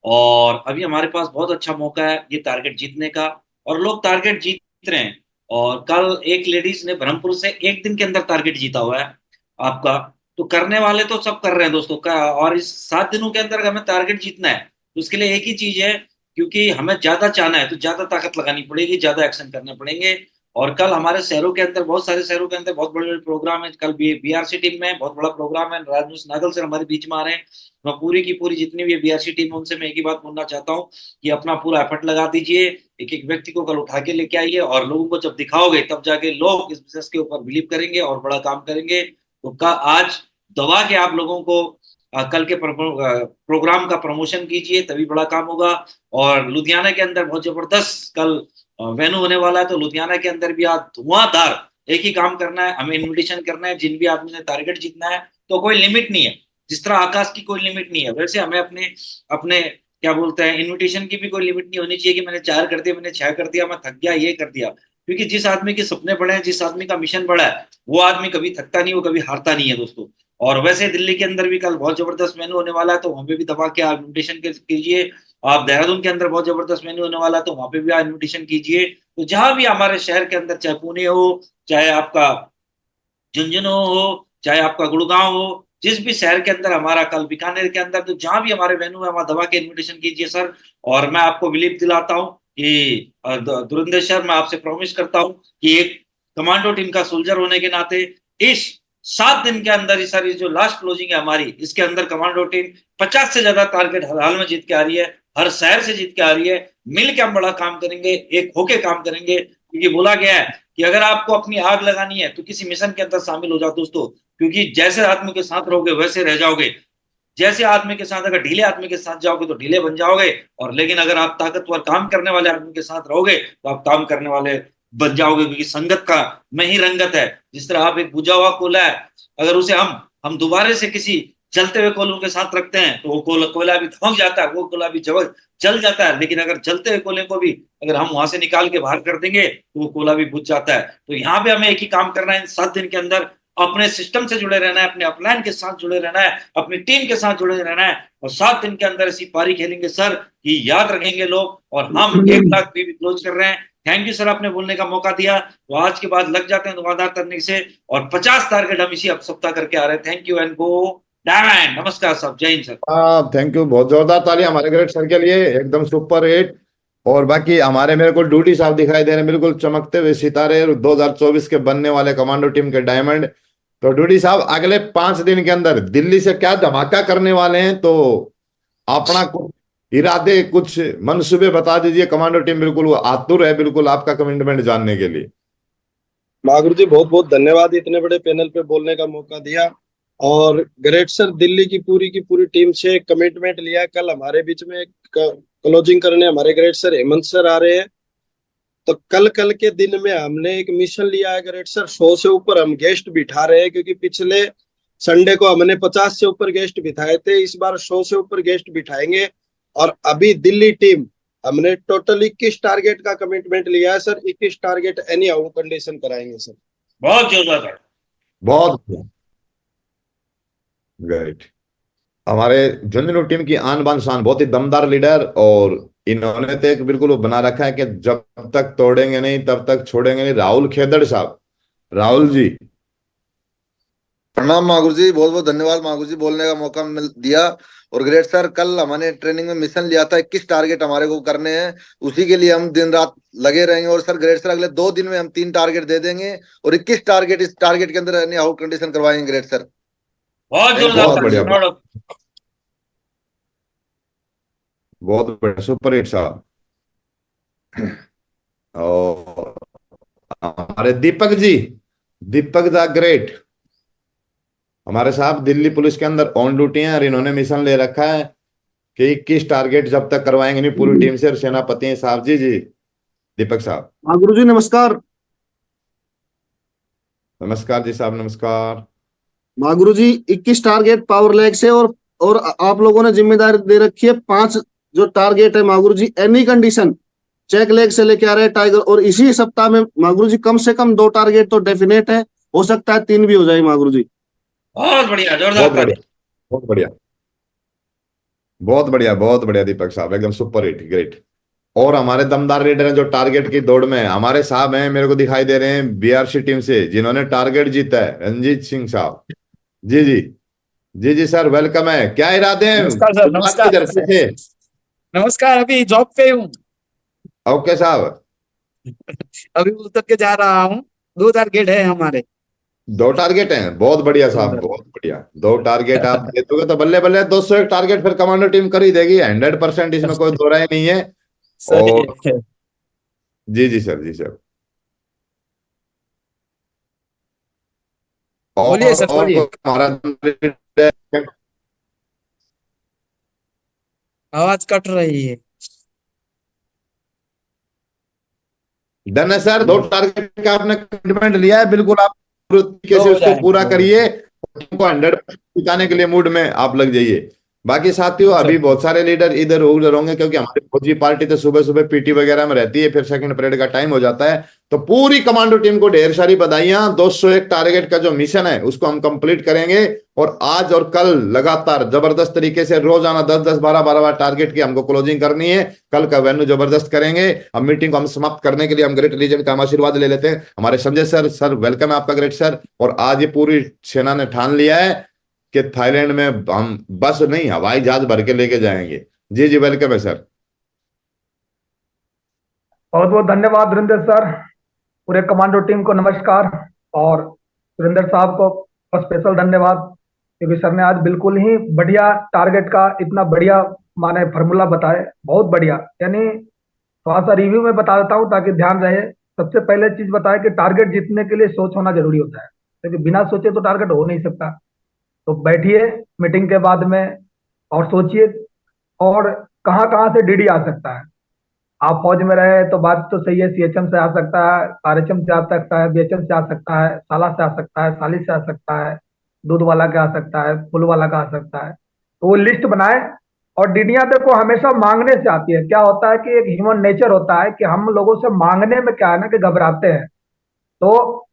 और अभी हमारे पास बहुत अच्छा मौका है ये टारगेट जीतने का और लोग टारगेट जीत रहे हैं। और कल एक लेडीज ने ब्रह्मपुर से 1 दिन के अंदर टारगेट जीता हुआ है आपका। तो करने वाले तो सब कर रहे हैं दोस्तों का। और इस 7 दिनों के अंदर हमें टारगेट जीतना है तो उसके लिए एक ही चीज है, क्योंकि हमें ज्यादा चाहना है तो ज्यादा ताकत लगानी पड़ेगी, ज्यादा एक्शन करने पड़ेंगे। और कल हमारे शहरों के अंदर, बहुत सारे शहरों के अंदर बहुत बड़े बड़े प्रोग्राम है। कल बीआरसी टीम में बहुत बड़ा प्रोग्राम है, राजनीश नागल सर हमारे बीच में आ रहे हैं। मैं पूरी की पूरी जितनी भी बीआरसी टीम है उनसे मैं एक ही बात बोलना चाहता हूँ कि अपना पूरा एफर्ट लगा दीजिए, एक एक व्यक्ति को कल उठा के लेके आइए और लोगों को जब दिखाओगे तब जाके लोग इस बिजनेस के ऊपर बिलीव करेंगे और बड़ा काम करेंगे। तो आज दबा के आप लोगों को कल के प्रोग्राम का प्रमोशन कीजिए, तभी बड़ा काम होगा। और लुधियाना के अंदर बहुत जबरदस्त कल वेन्यू होने वाला है, तो लुधियाना के अंदर भी आज धुआंधार एक ही काम करना है, हमें इन्विटेशन करना है। जिन भी आदमी ने टारगेट जीतना है तो कोई लिमिट नहीं है, जिस तरह आकाश की कोई लिमिट नहीं है वैसे हमें अपने अपने क्या बोलते हैं इन्विटेशन की भी कोई लिमिट नहीं होनी चाहिए कि मैंने 4 कर दिया, मैंने 6 कर दिया, मैं थक गया, ये कर दिया। क्योंकि जिस आदमी के सपने बड़े हैं, जिस आदमी का मिशन बड़ा है, वो आदमी कभी थकता नहीं, वो कभी हारता नहीं है दोस्तों। और वैसे दिल्ली के अंदर भी कल बहुत जबरदस्त मेनू होने वाला है, तो वहां पे भी दबा के आप इन्विटेशन कीजिए। आप देहरादून के अंदर बहुत जबरदस्त मेन्यू होने वाला है, तो वहां पे भी आप इन्विटेशन कीजिए। तो जहां भी हमारे शहर के अंदर, चाहे पुणे हो, चाहे आपका झुंझुनू हो, चाहे आपका गुड़गांव हो, जिस भी शहर के अंदर हमारा कल बीकानेर के अंदर, तो जहां भी हमारे वेन्यू है वहां दबा के इन्विटेशन कीजिए सर। और मैं आपको बिलीव दिलाता हूँ कि धुरंधर सर, मैं आपसे प्रॉमिस करता हूँ कि एक कमांडो टीम का सोल्जर होने के नाते इस 7 दिन के अंदर ही सर, ये जो लास्ट क्लोजिंग है हमारी, इसके अंदर कमांडो टीम 50 से ज्यादा टारगेट हाल में जीत के आ रही है, हर शहर से जीत के आ रही है। मिल के हम बड़ा काम करेंगे, एक होके काम करेंगे। क्योंकि बोला गया है कि अगर आपको अपनी आग लगानी है तो किसी मिशन के अंदर शामिल हो जाओ दोस्तों, क्योंकि जैसे आदमी के साथ रहोगे वैसे रह जाओगे। जैसे आदमी के साथ, अगर ढीले आदमी के साथ जाओगे तो ढीले बन जाओगे, और लेकिन अगर आप ताकतवर काम करने वाले आदमी के साथ रहोगे तो आप काम करने वाले बन जाओगे। क्योंकि संगत का में ही रंगत है। जिस तरह आप एक बुझा हुआ कोयला है, अगर उसे हम दोबारा से किसी जलते हुए कोयलों के साथ रखते हैं तो वो कोयला भी धोंक जाता है, वो कोयला भी जल जाता है। लेकिन अगर जलते हुए कोयले को भी अगर हम वहां से निकाल के बाहर कर देंगे तो वो कोयला भी बुझ जाता है। तो यहाँ पे हमें एक ही काम करना है, इन 7 दिन के अंदर अपने सिस्टम से जुड़े रहना है, अपने अपलाइन के साथ जुड़े रहना है, अपनी टीम के साथ जुड़े रहना है। और 7 दिन के अंदर ऐसी पारी खेलेंगे सर कि याद रखेंगे लोग। और हम 1 लाख भी क्लोज कर रहे हैं। थैंक यू सर, आपने बोलने का मौका दिया। तो आज के बाद लग जाते हैं धुआंधार करने से, और 50 टारगेट हम इसी सप्ताह करके आ रहे हैं। Thank you and go diamond. नमस्कार साहब, जय हिंद सर। थैंक यू, बहुत जोरदार तालियां हमारे ग्रेट सर के लिए, एकदम सुपर हिट। और बाकी हमारे मेरे को ड्यूटी साहब दिखाई दे रहे हैं, बिल्कुल चमकते हुए सितारे 2024 के बनने वाले कमांडो टीम के डायमंड। तो ड्यूटी साहब, अगले 5 दिन के अंदर दिल्ली से क्या धमाका करने वाले हैं, तो अपना कुछ इरादे, कुछ मनसूबे बता दीजिए। कमांडो टीम बिल्कुल आतुर है, बिल्कुल आपका कमिटमेंट जानने के लिए। महागुरु जी, बहुत बहुत धन्यवाद इतने बड़े पैनल पे बोलने का मौका दिया। और ग्रेट सर दिल्ली की पूरी टीम से कमिटमेंट लिया। कल हमारे बीच में क्लोजिंग करने हमारे ग्रेट सर हेमंत सर आ रहे हैं। तो कल के दिन में हमने एक मिशन लिया है ग्रेट सर, 100 से ऊपर हम गेस्ट बिठा रहे हैं। क्योंकि पिछले संडे को हमने 50 से ऊपर गेस्ट बिठाए थे, इस बार 100 से ऊपर गेस्ट बिठाएंगे। और अभी दिल्ली टीम हमने टोटल 21 टारगेट का कमिटमेंट लिया है sir. 21 target any how condition कराएंगे सर। बहुत जोरदार, बहुत ग्रेट। हमारे झुंझुनू टीम की आन बान शान, बहुत ही दमदार लीडर और इन्होंने तो एक बिल्कुल वो बना रखा है कि जब तक तोड़ेंगे नहीं तब तक छोड़ेंगे नहीं। राहुल खेदड़ साहब, राहुल जी। प्रणाम मागुर जी, बहुत बहुत धन्यवाद मागुर जी, बोलने का मौका मिल दिया। और ग्रेट सर, कल हमने ट्रेनिंग में मिशन लिया था, 21 टारगेट हमारे को करने हैं, उसी के लिए हम दिन रात लगे रहेंगे। और सर ग्रेट सर, अगले 2 दिन में हम 3 टारगेट दे देंगे और 21 टारगेट इस टारगेट के अंदर यानी आउट कंडीशन करवाएंगे ग्रेट सर। बहुत Thank you, जोरदार बहुत ताली, बढ़िया, proud of- बहुत बढ़िया, सुपर हिट साहब। और हमारे दीपक जी, दीपक द ग्रेट, हमारे साहब दिल्ली पुलिस के अंदर ऑन ड्यूटी हैं और इन्होंने मिशन ले रखा है कि 21 टारगेट जब तक करवाएंगे नहीं पूरी टीम से। और सेनापति हैं साहब। जी जी, दीपक साहब। हाँ गुरु जी नमस्कार। नमस्कार जी साहब, नमस्कार। महागुरु जी, 21 टारगेट पावर लैग से, और आप लोगों ने जिम्मेदारी दे रखी है 5 जो टारगेट है महागुरु जी, एनी कंडीशन चेक लेग से लेके आ रहे हैं टाइगर। और इसी सप्ताह में महागुरु जी कम से कम 2 टारगेट तो डेफिनेट है, हो सकता है 3 भी हो जाए महागुरु जी। बहुत बढ़िया, जोरदार बहुत ताली। बढ़िया, बहुत बढ़िया, बहुत बढ़िया, बहुत बढ़िया दीपक साहब, एकदम सुपर हिट, ग्रेट। और हमारे दमदार लीडर हैं जो टारगेट की दौड़ में हैं, हमारे साहब हैं, मेरे को दिखाई दे रहे हैं बीआरसी टीम से, जिन्होंने टारगेट जीता है, रंजीत सिंह साहब। जी जी, जी जी सर, वेलकम है। क्या इरादे हैं, नमस्कार सर, शुरुआत नमस्कार। किधर से थे? नमस्कार, अभी जॉब पे हूँ। ओके साहब। अभी उतर के जा रहा हूँ। 2 टारगेट है हमारे। 2 टारगेट हैं, बहुत बढ़िया साहब, बहुत बढ़िया। 2 टारगेट आप दे दोगे तो बल्ले बल्ले 201 टारगेट फिर कमांडो टीम कर ही देगी 100%, इसमें कोई दो राय नहीं है। सही और है। जी जी सर, जी सर। बोलिए सर, और बोलिए। हमारा आवाज कट रही है। डन है सर। 2 टारगेट का आपने कमिटमेंट लिया है, बिल्कुल आप पूरी तरीके तो से हो उसको पूरा जाएगा। करिए। टीम को 100% जिताने के लिए मूड में आप लग जाइए। बाकी साथियों, सर, अभी बहुत सारे लीडर इधर उधर होंगे क्योंकि हमारी फौजी पार्टी तो सुबह सुबह पीटी वगैरह में रहती है, फिर सेकंड परेड का टाइम हो जाता है। तो पूरी कमांडो टीम को ढेर सारी बधाइयां। 201 टारगेट का जो मिशन है उसको हम कंप्लीट करेंगे। और आज और कल लगातार जबरदस्त तरीके से रोजाना 10-10, 12-12 टारगेट की हमको क्लोजिंग करनी है। कल का वेन्यू जबरदस्त करेंगे। अब मीटिंग को हम समाप्त करने के लिए हम ग्रेट लीजेंड का हम आशीर्वाद ले लेते हैं। हमारे संजय सर, सर वेलकम है आपका ग्रेट सर। और आज ये पूरी सेना ने ठान लिया है कि थाईलैंड में हम बस नहीं हवाई जहाज भर के लेके जाएंगे। जी जी, वेलकम है सर। बहुत बहुत धन्यवाद सुरेंद्र सर, पूरे कमांडो टीम को नमस्कार। और सुरेंद्र साहब को स्पेशल धन्यवाद, क्योंकि सर ने आज बिल्कुल ही बढ़िया टारगेट का इतना बढ़िया माने फार्मूला बताए, बहुत बढ़िया। यानी थोड़ा सा रिव्यू में बता देता हूँ ताकि ध्यान रहे। सबसे पहले चीज बताए कि टारगेट जीतने के लिए सोच होना जरूरी होता है, क्योंकि बिना सोचे तो टारगेट हो नहीं सकता। तो बैठिए मीटिंग के बाद में और सोचिए, और कहाँ कहाँ से डीडी आ सकता है। आप फौज में रहे तो बात तो सही है, सीएचएम से आ सकता है, आरएचएम से आ सकता है, बीएचएम से आ सकता है, साला से आ सकता है, साली से आ सकता है, दूध वाला का आ सकता है, फूल वाला का आ सकता है। तो वो लिस्ट बनाए। और डीडियां देखो हमेशा मांगने से आती है। क्या होता है कि एक ह्यूमन नेचर होता है कि हम लोगों से मांगने में क्या है ना कि घबराते हैं। तो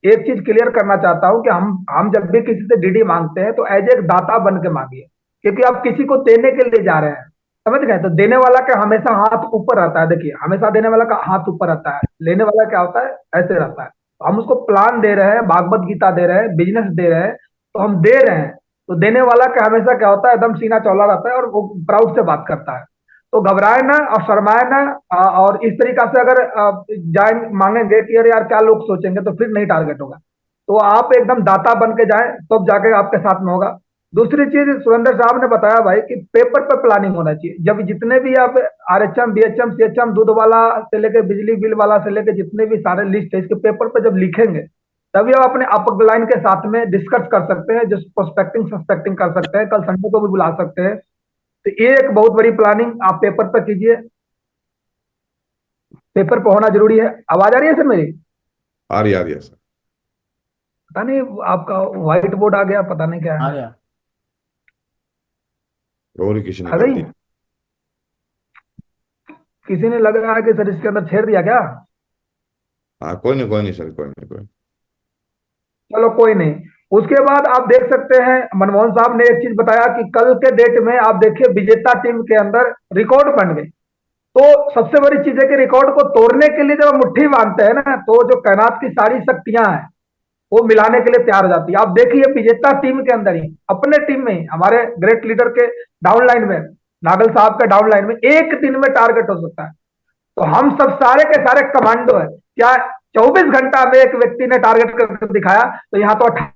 एक चीज क्लियर करना चाहता हूं कि हम जब भी किसी से डीडी मांगते हैं तो एज एक दाता बन के मांगिए, क्योंकि आप किसी को देने के लिए जा रहे हैं, समझ गए। तो देने वाला का हमेशा हाथ ऊपर रहता है। देखिए, हमेशा देने वाला का हाथ ऊपर रहता है, लेने वाला क्या होता है, ऐसे रहता है। तो हम उसको प्लान दे रहे हैं, भागवत गीता दे रहे हैं, बिजनेस दे रहे हैं, तो हम दे रहे हैं। तो देने वाला का हमेशा क्या होता है, एकदम सीना चौड़ा रहता है और वो प्राउड से बात करता है। तो घबराए ना और शर्माए ना। और इस तरीका से अगर जाए मांगेंगे कि अरे यार क्या लोग सोचेंगे, तो फिर नहीं टारगेट होगा। तो आप एकदम दाता बन के जाए, तब तो जाके आपके साथ में होगा। दूसरी चीज सुरेंद्र साहब ने बताया भाई कि पेपर पर प्लानिंग होना चाहिए। जब जितने भी आप आरएचएम, बीएचएम, सीएचएम, दूध वाला से लेके बिजली बिल वाला से लेके जितने भी सारे लिस्ट है, इसके पेपर पर जब लिखेंगे तभी आप अपने अपलाइन के साथ में डिस्कस कर सकते हैं, जो प्रोस्पेक्टिंग सस्पेक्टिंग कर सकते हैं। कल संडे को भी बुला सकते हैं। तो ये एक बहुत बड़ी प्लानिंग आप पेपर पर कीजिए, पेपर पर होना जरूरी है। आवाज आ रही है सर मेरी? आ रही है सर। पता नहीं आपका व्हाइट बोर्ड आ गया, पता नहीं क्या है। और किसी ने आ कर गई? दी। किसी ने लग रहा है कि सर इसके अंदर छेड़ दिया क्या? हाँ, कोई नहीं, कोई नहीं सर, कोई नहीं, कोई। चलो कोई नहीं। उसके बाद आप देख सकते हैं, मनमोहन साहब ने एक चीज बताया कि कल के डेट में आप देखिए विजेता टीम के अंदर रिकॉर्ड बन गई। तो सबसे बड़ी चीज है कि रिकॉर्ड को तोड़ने के लिए जब हम मुट्ठी बांधते हैं ना, तो जो कायनात की सारी शक्तियां हैं वो मिलाने के लिए तैयार हो जाती है। आप देखिए विजेता टीम के अंदर ही, अपने टीम में ही, हमारे ग्रेट लीडर के डाउनलाइन में, नागल साहब के डाउनलाइन में एक दिन में टारगेट हो सकता है। तो हम सब सारे के सारे कमांडो है। क्या 24 घंटा में एक व्यक्ति ने टारगेट करके दिखाया? तो यहाँ तो 28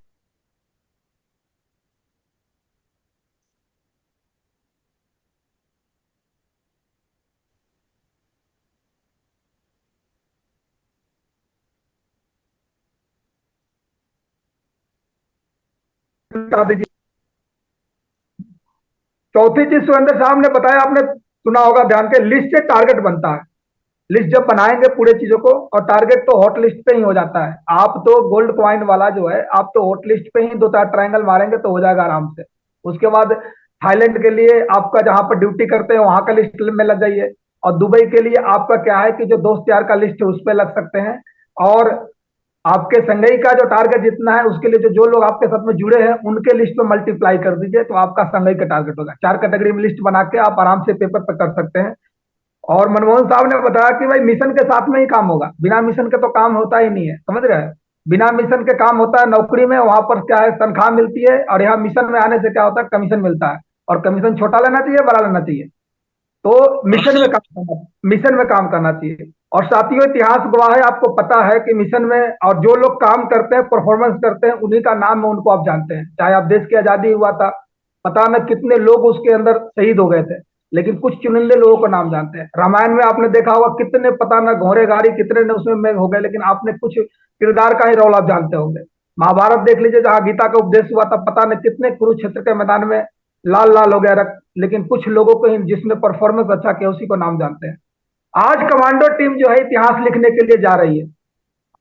चौथी चीज सुरेंद्र साहब ने बताया, आपने सुना होगा ध्यान के, लिस्ट से टारगेट बनता है। लिस्ट जब बनाएंगे पूरे चीजों को, और टारगेट तो हॉट लिस्ट पे ही हो जाता है। आप तो गोल्ड कॉइन वाला जो है, आप तो हॉट लिस्ट पे ही 2-4 ट्रायंगल मारेंगे तो हो जाएगा आराम से। उसके बाद थाईलैंड के लिए आपका जहां पर ड्यूटी करते हैं वहां का लिस्ट में लग जाइए, और दुबई के लिए आपका क्या है कि जो दोस्त यार का लिस्ट है उस पर लग सकते हैं। और आपके संगई का जो टारगेट जितना है उसके लिए जो लोग आपके साथ में जुड़े हैं उनके लिस्ट में मल्टीप्लाई कर दीजिए, तो आपका संगई का टारगेट होगा। 4 कैटेगरी में लिस्ट बना के आप आराम से पेपर पर कर सकते हैं। और मनमोहन साहब ने बताया कि भाई मिशन के साथ में ही काम होगा, बिना मिशन के तो काम होता ही नहीं है, समझ रहे हैं। बिना मिशन के काम होता है नौकरी में, वहां पर क्या है तनख्वाह मिलती है, और यहाँ मिशन में आने से क्या होता है कमीशन मिलता है। और कमीशन छोटा लेना चाहिए बड़ा लेना चाहिए, तो मिशन में काम करना चाहिए। और साथियों इतिहास गवाह है, आपको पता है कि मिशन में और जो लोग काम करते हैं परफॉर्मेंस करते हैं उन्हीं का नाम में उनको आप जानते हैं। चाहे आप देश की आजादी हुआ था, पता न कितने लोग उसके अंदर शहीद हो गए थे, लेकिन कुछ चुनिंदे लोगों का नाम जानते हैं। रामायण में आपने देखा होगा कितने पता न घोड़े गाड़ी कितने ने उसमें में हो गए, लेकिन आपने कुछ किरदार का ही रोल आप जानते होंगे। महाभारत देख लीजिए, जहां गीता का उपदेश हुआ था, पता न कितने कुरुक्षेत्र के मैदान में लाल लाल हो गया रक्त, लेकिन कुछ लोगों को ही जिसने परफॉर्मेंस अच्छा किया उसी को नाम जानते हैं। आज कमांडो टीम जो है इतिहास लिखने के लिए जा रही है।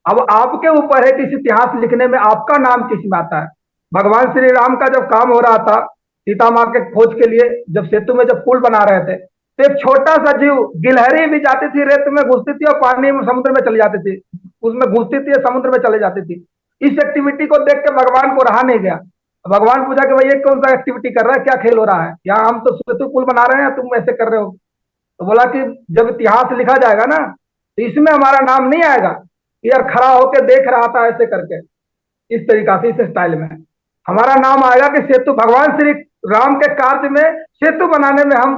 अब आपके ऊपर है कि इस इतिहास लिखने में आपका नाम किस में आता है। भगवान श्री राम का जब काम हो रहा था सीता माँ के खोज के लिए, जब सेतु में जब पुल बना रहे थे, तो एक छोटा सा जीव गिलहरी भी जाती थी, रेत में घुसती थी और पानी में समुद्र में चली जाती थी, उसमें घुसती थी समुद्र में चले जाती थी। इस एक्टिविटी को देख के भगवान को रहा नहीं गया। भगवान पूछा कि भाई ये कौन सा एक्टिविटी कर रहा है, क्या खेल हो रहा है यहाँ, हम तो सेतु पुल बना रहे हैं तुम ऐसे कर रहे हो। तो बोला कि जब इतिहास लिखा जाएगा ना तो इसमें हमारा नाम नहीं आएगा कि यार खड़ा होकर देख रहा था ऐसे करके, इस तरीका से इस स्टाइल में हमारा नाम आएगा कि सेतु भगवान श्री राम के कार्य में सेतु बनाने में हम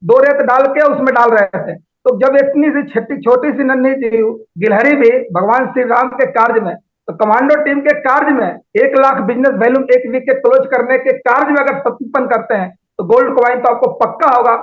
2 रेत डाल के उसमें डाल रहे थे। तो जब इतनी सी छोटी सी नन्ही सी गिलहरी भी भगवान श्री राम के कार्य में, तो कमांडो टीम के कार्य में 1 लाख बिजनेस वैल्यूम 1 वीक के क्लोज करने के कार्य में अगर सत्यापन करते हैं तो गोल्ड कॉइन तो आपको पक्का होगा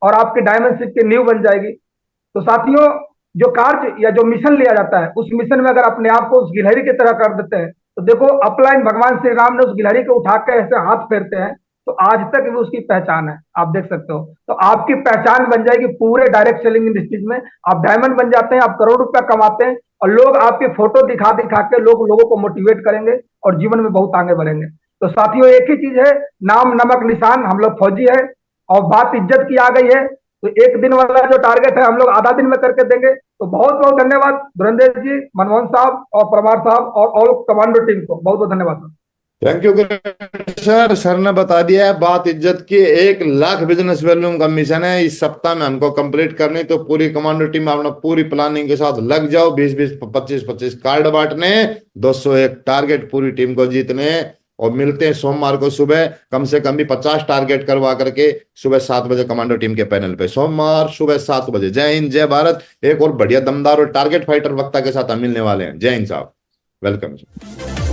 और आपकी डायमंडशिप की नींव बन जाएगी। तो साथियों जो कार्य या जो मिशन लिया जाता है उस मिशन में अगर अपने आप को उस गिलहरी की तरह कर देते हैं, तो देखो अपलाइन भगवान श्री राम ने उस गिलहरी को उठा के ऐसे हाथ फेरते हैं तो आज तक भी उसकी पहचान है, आप देख सकते हो। तो आपकी पहचान बन जाएगी पूरे डायरेक्ट सेलिंग इंडस्ट्रीज में, आप डायमंड बन जाते हैं, आप करोड़ रुपया कमाते हैं और लोग आपकी फोटो दिखा दिखा के लोगों को मोटिवेट करेंगे और जीवन में बहुत आगे बढ़ेंगे। तो साथियों एक ही चीज है, नाम नमक निशान, हम लोग फौजी है और बात इज्जत की आ गई है। तो 1 दिन वाला जो टारगेट है हम लोग आधा दिन में करके देंगे। तो बहुत बहुत धन्यवाद धुरंधर जी, मनमोहन साहब और परमार साहब और ऑल कमांडो टीम को बहुत बहुत धन्यवाद। Thank you sir. सर ने बता दिया है बात इज्जत की। 1 लाख बिजनेस वैल्यूम का मिशन है, इस सप्ताह में हमको कंप्लीट करनी। तो पूरी कमांडो टीम अपना पूरी प्लानिंग के साथ लग जाओ। 20-20, 25-25 कार्ड बांटने, 201 टारगेट पूरी टीम को जीतने। और मिलते हैं सोमवार को सुबह, कम से कम भी 50 टारगेट करवा करके सुबह 7 बजे कमांडो टीम के पैनल पे, सोमवार सुबह 7 बजे। जय हिंद, जय भारत। एक और बढ़िया दमदार और टारगेट फाइटर वक्ता के साथ हम मिलने वाले हैं। जय हिंद साहब, वेलकम।